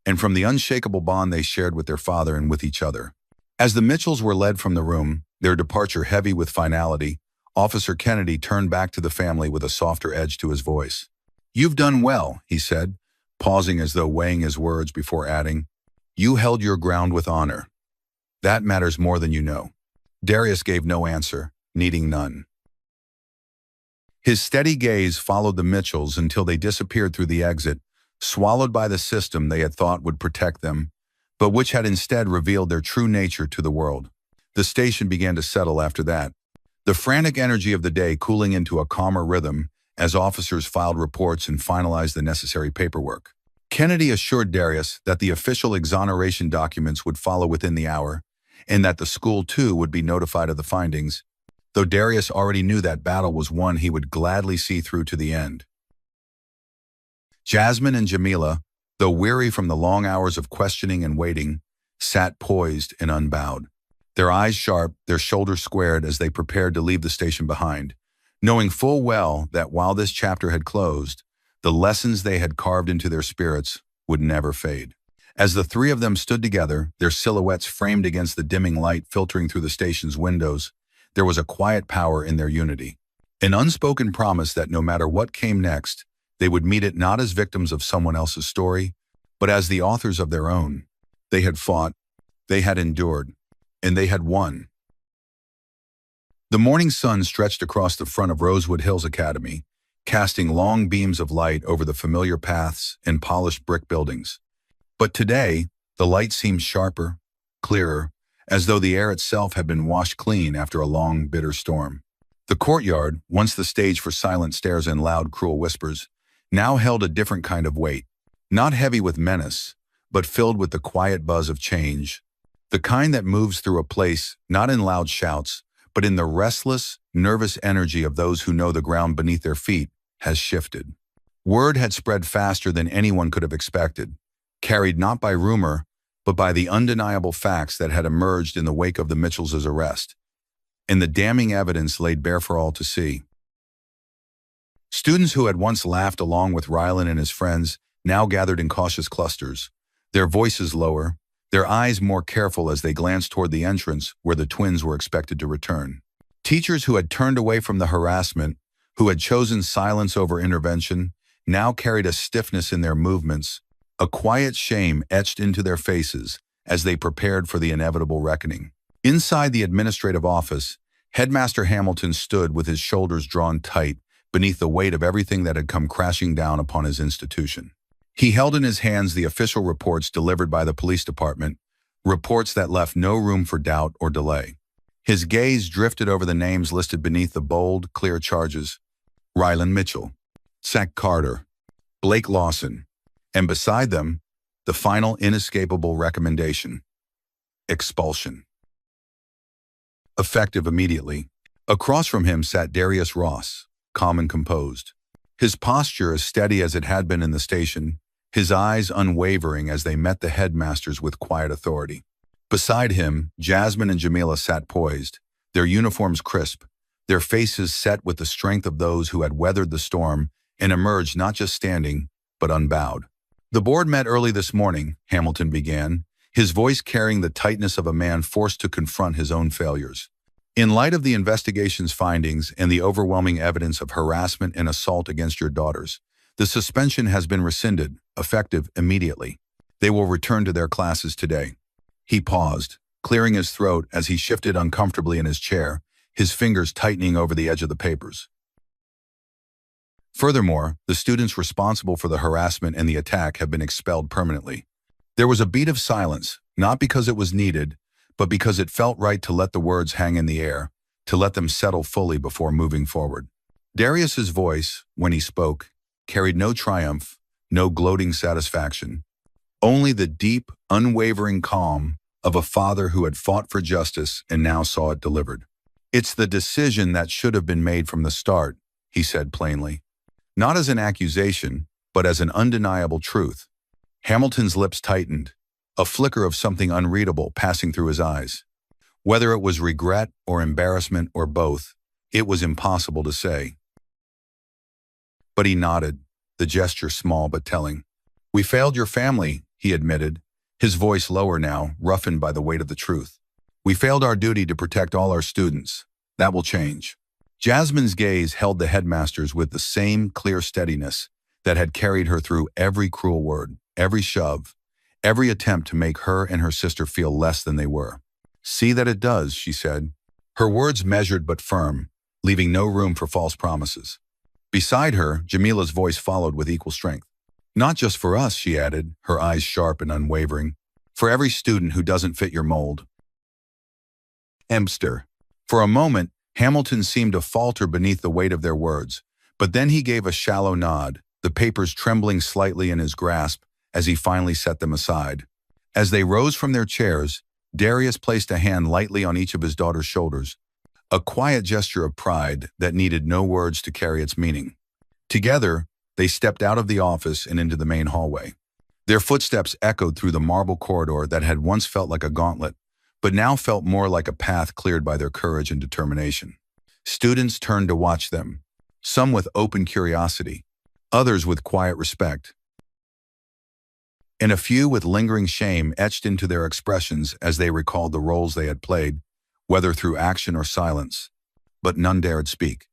and from the unshakable bond they shared with their father and with each other. As the Mitchells were led from the room, their departure heavy with finality, Officer Kennedy turned back to the family with a softer edge to his voice. "You've done well," he said, pausing as though weighing his words before adding, "You held your ground with honor. That matters more than you know." Darius gave no answer, needing none. His steady gaze followed the Mitchells until they disappeared through the exit, swallowed by the system they had thought would protect them, but which had instead revealed their true nature to the world. The station began to settle after that, the frantic energy of the day cooling into a calmer rhythm as officers filed reports and finalized the necessary paperwork. Kennedy assured Darius that the official exoneration documents would follow within the hour, and that the school too would be notified of the findings, though Darius already knew that battle was one he would gladly see through to the end. Jasmine and Jamila, though weary from the long hours of questioning and waiting, sat poised and unbowed, their eyes sharp, their shoulders squared as they prepared to leave the station behind, knowing full well that while this chapter had closed, the lessons they had carved into their spirits would never fade. As the three of them stood together, their silhouettes framed against the dimming light filtering through the station's windows, there was a quiet power in their unity, an unspoken promise that no matter what came next, they would meet it not as victims of someone else's story, but as the authors of their own. They had fought, they had endured, and they had won. The morning sun stretched across the front of Rosewood Hills Academy, casting long beams of light over the familiar paths and polished brick buildings. But today, the light seemed sharper, clearer, as though the air itself had been washed clean after a long, bitter storm. The courtyard, once the stage for silent stares and loud, cruel whispers, now held a different kind of weight, not heavy with menace, but filled with the quiet buzz of change, the kind that moves through a place not in loud shouts, but in the restless, nervous energy of those who know the ground beneath their feet has shifted. Word had spread faster than anyone could have expected, carried not by rumor, but by the undeniable facts that had emerged in the wake of the Mitchells' arrest, and the damning evidence laid bare for all to see. Students who had once laughed along with Rylan and his friends now gathered in cautious clusters, their voices lower, their eyes more careful as they glanced toward the entrance where the twins were expected to return. Teachers who had turned away from the harassment, who had chosen silence over intervention, now carried a stiffness in their movements, a quiet shame etched into their faces as they prepared for the inevitable reckoning. Inside the administrative office, Headmaster Hamilton stood with his shoulders drawn tight beneath the weight of everything that had come crashing down upon his institution. He held in his hands the official reports delivered by the police department, reports that left no room for doubt or delay. His gaze drifted over the names listed beneath the bold, clear charges: Rylan Mitchell, Zach Carter, Blake Lawson, and beside them, the final inescapable recommendation: expulsion. Effective immediately. Across from him sat Darius Ross, calm and composed. His posture as steady as it had been in the station, his eyes unwavering as they met the headmasters with quiet authority. Beside him, Jasmine and Jamila sat poised, their uniforms crisp, their faces set with the strength of those who had weathered the storm and emerged not just standing, but unbowed. The board met early this morning, Hamilton began, his voice carrying the tightness of a man forced to confront his own failures. In light of the investigation's findings and the overwhelming evidence of harassment and assault against your daughters, the suspension has been rescinded, effective immediately. They will return to their classes today. He paused, clearing his throat as he shifted uncomfortably in his chair, his fingers tightening over the edge of the papers. Furthermore, the students responsible for the harassment and the attack have been expelled permanently. There was a beat of silence, not because it was needed, but because it felt right to let the words hang in the air, to let them settle fully before moving forward. Darius's voice, when he spoke, carried no triumph, no gloating satisfaction, only the deep, unwavering calm of a father who had fought for justice and now saw it delivered. "It's the decision that should have been made from the start," he said plainly. Not as an accusation, but as an undeniable truth. Hamilton's lips tightened, a flicker of something unreadable passing through his eyes. Whether it was regret or embarrassment or both, it was impossible to say. But he nodded, the gesture small but telling. "We failed your family," he admitted, his voice lower now, roughened by the weight of the truth. "We failed our duty to protect all our students. That will change." Jasmine's gaze held the headmasters with the same clear steadiness that had carried her through every cruel word, every shove, every attempt to make her and her sister feel less than they were. "See that it does," she said, her words measured but firm, leaving no room for false promises. Beside her, Jamila's voice followed with equal strength. "Not just for us," she added, her eyes sharp and unwavering. "For every student who doesn't fit your mold." Empster. For a moment, Hamilton seemed to falter beneath the weight of their words, but then he gave a shallow nod, the papers trembling slightly in his grasp as he finally set them aside. As they rose from their chairs, Darius placed a hand lightly on each of his daughter's shoulders, a quiet gesture of pride that needed no words to carry its meaning. Together, they stepped out of the office and into the main hallway. Their footsteps echoed through the marble corridor that had once felt like a gauntlet, but now felt more like a path cleared by their courage and determination. Students turned to watch them, some with open curiosity, others with quiet respect, and a few with lingering shame etched into their expressions as they recalled the roles they had played, whether through action or silence. But none dared speak.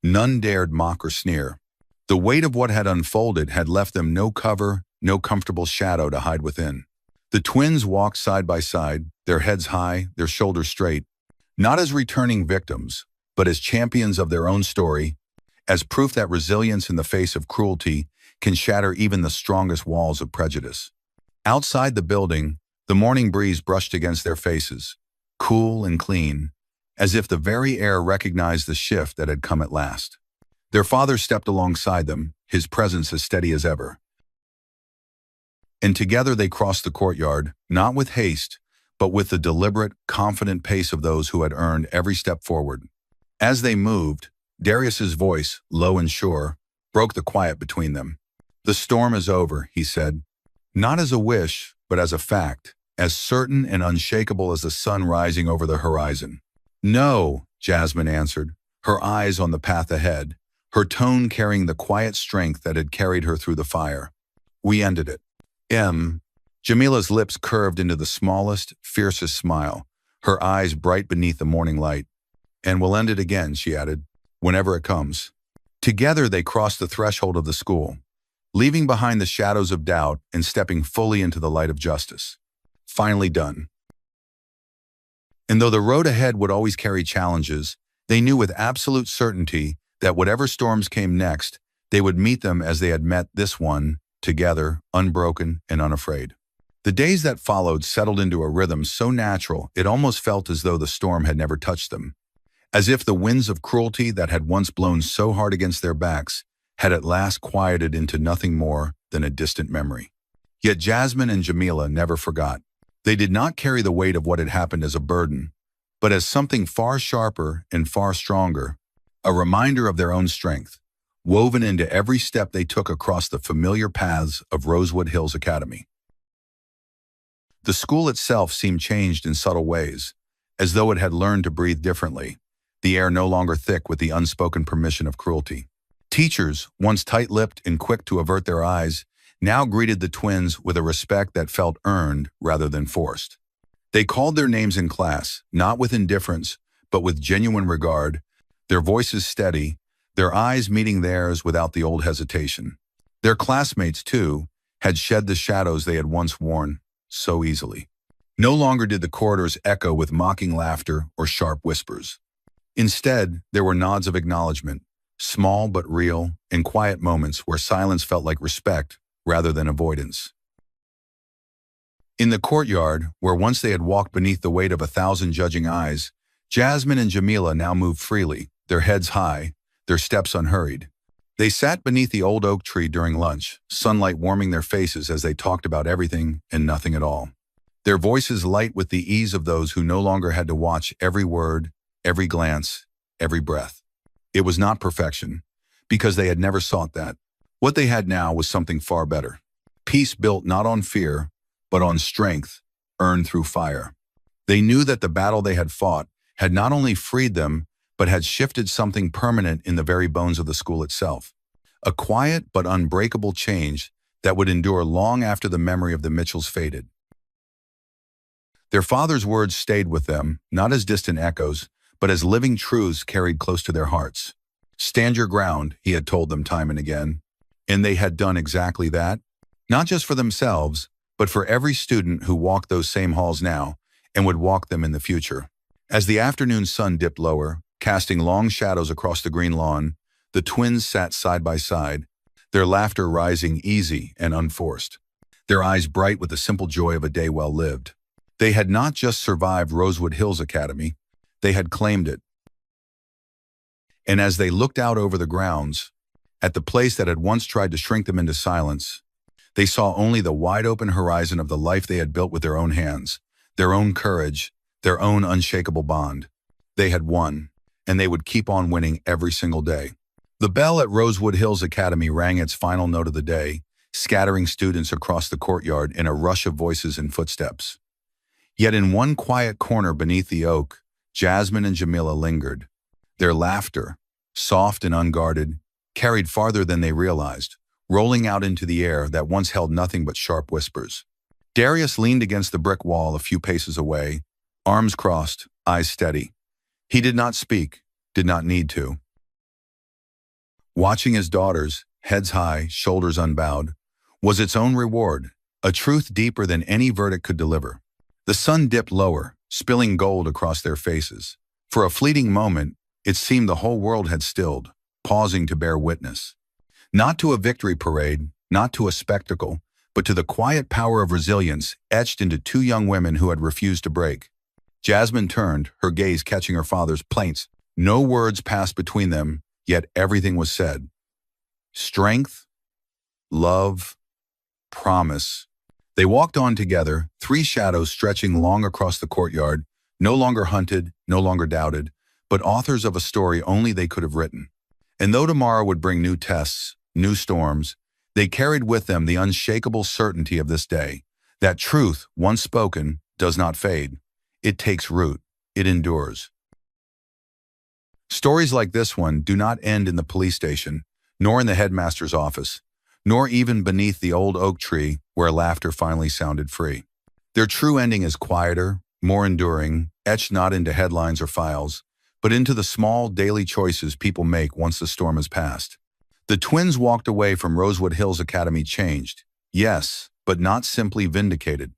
None dared mock or sneer. The weight of what had unfolded had left them no cover, no comfortable shadow to hide within. The twins walked side by side, their heads high, their shoulders straight, not as returning victims, but as champions of their own story, as proof that resilience in the face of cruelty can shatter even the strongest walls of prejudice. Outside the building, the morning breeze brushed against their faces, cool and clean, as if the very air recognized the shift that had come at last. Their father stepped alongside them, his presence as steady as ever. And together they crossed the courtyard, not with haste, but with the deliberate, confident pace of those who had earned every step forward. As they moved, Darius's voice, low and sure, broke the quiet between them. "The storm is over," he said, not as a wish, but as a fact, as certain and unshakable as the sun rising over the horizon. "No," Jasmine answered, her eyes on the path ahead, her tone carrying the quiet strength that had carried her through the fire. "We ended it." Jamila's lips curved into the smallest, fiercest smile, her eyes bright beneath the morning light. "And we'll end it again," she added, "whenever it comes." Together they crossed the threshold of the school, leaving behind the shadows of doubt and stepping fully into the light of justice. Finally done. And though the road ahead would always carry challenges, they knew with absolute certainty that whatever storms came next, they would meet them as they had met this one, together, unbroken and unafraid. The days that followed settled into a rhythm so natural it almost felt as though the storm had never touched them, as if the winds of cruelty that had once blown so hard against their backs had at last quieted into nothing more than a distant memory. Yet Jasmine and Jamila never forgot. They did not carry the weight of what had happened as a burden, but as something far sharper and far stronger, a reminder of their own strength, woven into every step they took across the familiar paths of Rosewood Hills Academy. The school itself seemed changed in subtle ways, as though it had learned to breathe differently, the air no longer thick with the unspoken permission of cruelty. Teachers, once tight-lipped and quick to avert their eyes, now greeted the twins with a respect that felt earned rather than forced. They called their names in class, not with indifference, but with genuine regard, their voices steady, their eyes meeting theirs without the old hesitation. Their classmates, too, had shed the shadows they had once worn so easily. No longer did the corridors echo with mocking laughter or sharp whispers. Instead, there were nods of acknowledgement, small but real, and quiet moments where silence felt like respect rather than avoidance. In the courtyard, where once they had walked beneath the weight of 1,000 judging eyes, Jasmine and Jamila now moved freely, their heads high, their steps unhurried. They sat beneath the old oak tree during lunch, sunlight warming their faces as they talked about everything and nothing at all. Their voices light with the ease of those who no longer had to watch every word, every glance, every breath. It was not perfection, because they had never sought that. What they had now was something far better. Peace built not on fear, but on strength, earned through fire. They knew that the battle they had fought had not only freed them, but had shifted something permanent in the very bones of the school itself. A quiet but unbreakable change that would endure long after the memory of the Mitchells faded. Their father's words stayed with them, not as distant echoes, but as living truths carried close to their hearts. Stand your ground, he had told them time and again. And they had done exactly that, not just for themselves, but for every student who walked those same halls now and would walk them in the future. As the afternoon sun dipped lower, casting long shadows across the green lawn, the twins sat side by side, their laughter rising easy and unforced, their eyes bright with the simple joy of a day well lived. They had not just survived Rosewood Hills Academy, they had claimed it. And as they looked out over the grounds, at the place that had once tried to shrink them into silence, they saw only the wide-open horizon of the life they had built with their own hands, their own courage, their own unshakable bond. They had won, and they would keep on winning every single day. The bell at Rosewood Hills Academy rang its final note of the day, scattering students across the courtyard in a rush of voices and footsteps. Yet in one quiet corner beneath the oak, Jasmine and Jamila lingered. Their laughter, soft and unguarded, carried farther than they realized, rolling out into the air that once held nothing but sharp whispers. Darius leaned against the brick wall a few paces away, arms crossed, eyes steady. He did not speak, did not need to. Watching his daughters, heads high, shoulders unbowed, was its own reward, a truth deeper than any verdict could deliver. The sun dipped lower, spilling gold across their faces. For a fleeting moment, it seemed the whole world had stilled, pausing to bear witness. Not to a victory parade, not to a spectacle, but to the quiet power of resilience etched into two young women who had refused to break. Jasmine turned, her gaze catching her father's plaints. No words passed between them, yet everything was said. Strength, love, promise. They walked on together, three shadows stretching long across the courtyard, no longer hunted, no longer doubted, but authors of a story only they could have written. And though tomorrow would bring new tests, new storms, they carried with them the unshakable certainty of this day, that truth, once spoken, does not fade. It takes root. It endures. Stories like this one do not end in the police station, nor in the headmaster's office, nor even beneath the old oak tree where laughter finally sounded free. Their true ending is quieter, more enduring, etched not into headlines or files, but into the small daily choices people make once the storm has passed. The twins walked away from Rosewood Hills Academy changed, yes, but not simply vindicated.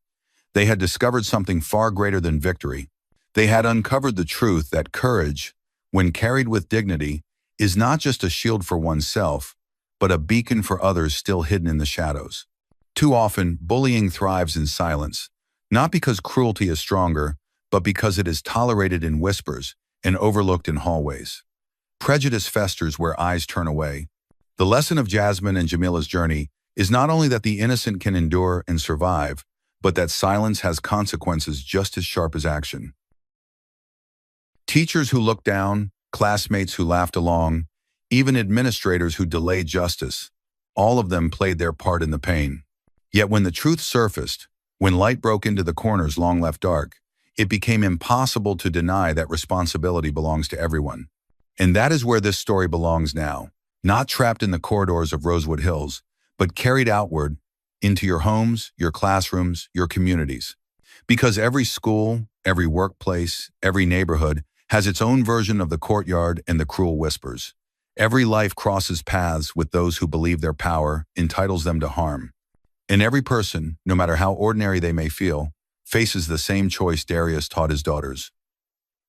They had discovered something far greater than victory. They had uncovered the truth that courage, when carried with dignity, is not just a shield for oneself, but a beacon for others still hidden in the shadows. Too often, bullying thrives in silence, not because cruelty is stronger, but because it is tolerated in whispers and overlooked in hallways. Prejudice festers where eyes turn away. The lesson of Jasmine and Jamila's journey is not only that the innocent can endure and survive, but that silence has consequences just as sharp as action. Teachers who looked down, classmates who laughed along, even administrators who delayed justice. All of them played their part in the pain. Yet when the truth surfaced, when light broke into the corners long left dark, it became impossible to deny that responsibility belongs to everyone. And that is where this story belongs now, not trapped in the corridors of Rosewood Hills, but carried outward into your homes, your classrooms, your communities. Because every school, every workplace, every neighborhood has its own version of the courtyard and the cruel whispers. Every life crosses paths with those who believe their power entitles them to harm. And every person, no matter how ordinary they may feel, faces the same choice Darius taught his daughters.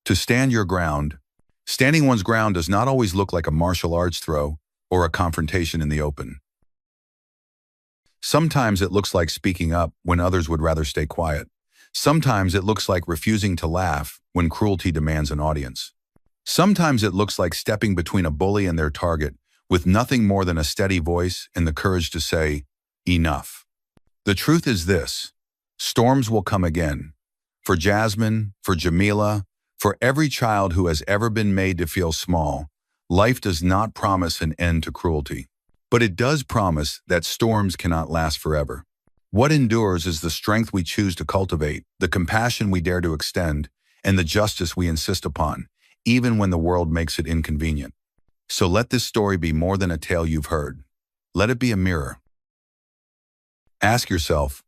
To stand your ground. Standing one's ground does not always look like a martial arts throw or a confrontation in the open. Sometimes it looks like speaking up when others would rather stay quiet. Sometimes it looks like refusing to laugh when cruelty demands an audience. Sometimes it looks like stepping between a bully and their target with nothing more than a steady voice and the courage to say, enough. The truth is this: storms will come again. For Jasmine, for Jamila, for every child who has ever been made to feel small, life does not promise an end to cruelty. But it does promise that storms cannot last forever. What endures is the strength we choose to cultivate, the compassion we dare to extend, and the justice we insist upon, even when the world makes it inconvenient. So let this story be more than a tale you've heard. Let it be a mirror. Ask yourself,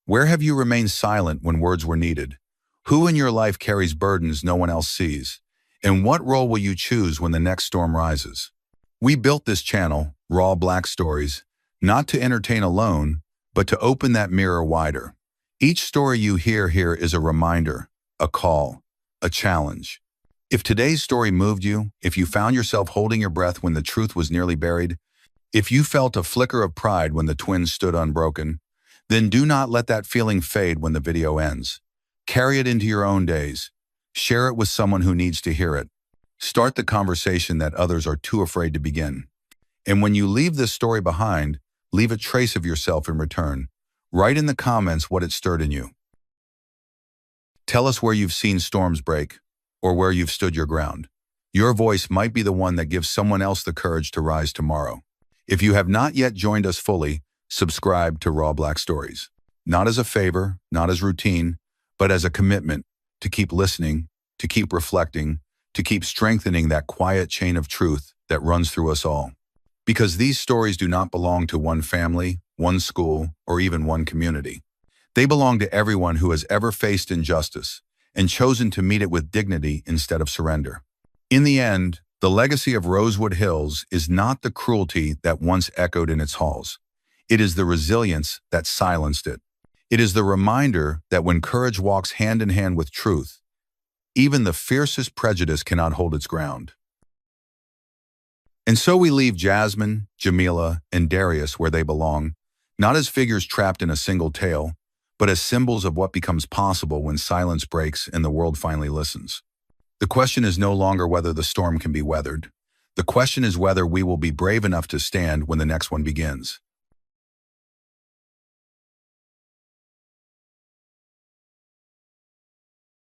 where have you remained silent when words were needed? Who in your life carries burdens no one else sees? And what role will you choose when the next storm rises? We built this channel, Raw Black Stories, not to entertain alone, but to open that mirror wider. Each story you hear here is a reminder, a call, a challenge. If today's story moved you, if you found yourself holding your breath when the truth was nearly buried, if you felt a flicker of pride when the twins stood unbroken, then do not let that feeling fade when the video ends. Carry it into your own days. Share it with someone who needs to hear it. Start the conversation that others are too afraid to begin. And when you leave this story behind, leave a trace of yourself in return. Write in the comments what it stirred in you. Tell us where you've seen storms break, or where you've stood your ground. Your voice might be the one that gives someone else the courage to rise tomorrow. If you have not yet joined us fully, subscribe to Raw Black Stories. Not as a favor, not as routine, but as a commitment to keep listening, to keep reflecting, to keep strengthening that quiet chain of truth that runs through us all. Because these stories do not belong to one family, one school, or even one community. They belong to everyone who has ever faced injustice and chosen to meet it with dignity instead of surrender. In the end, the legacy of Rosewood Hills is not the cruelty that once echoed in its halls. It is the resilience that silenced it. It is the reminder that when courage walks hand in hand with truth, even the fiercest prejudice cannot hold its ground. And so we leave Jasmine, Jamila, and Darius where they belong, not as figures trapped in a single tale, but as symbols of what becomes possible when silence breaks and the world finally listens. The question is no longer whether the storm can be weathered. The question is whether we will be brave enough to stand when the next one begins.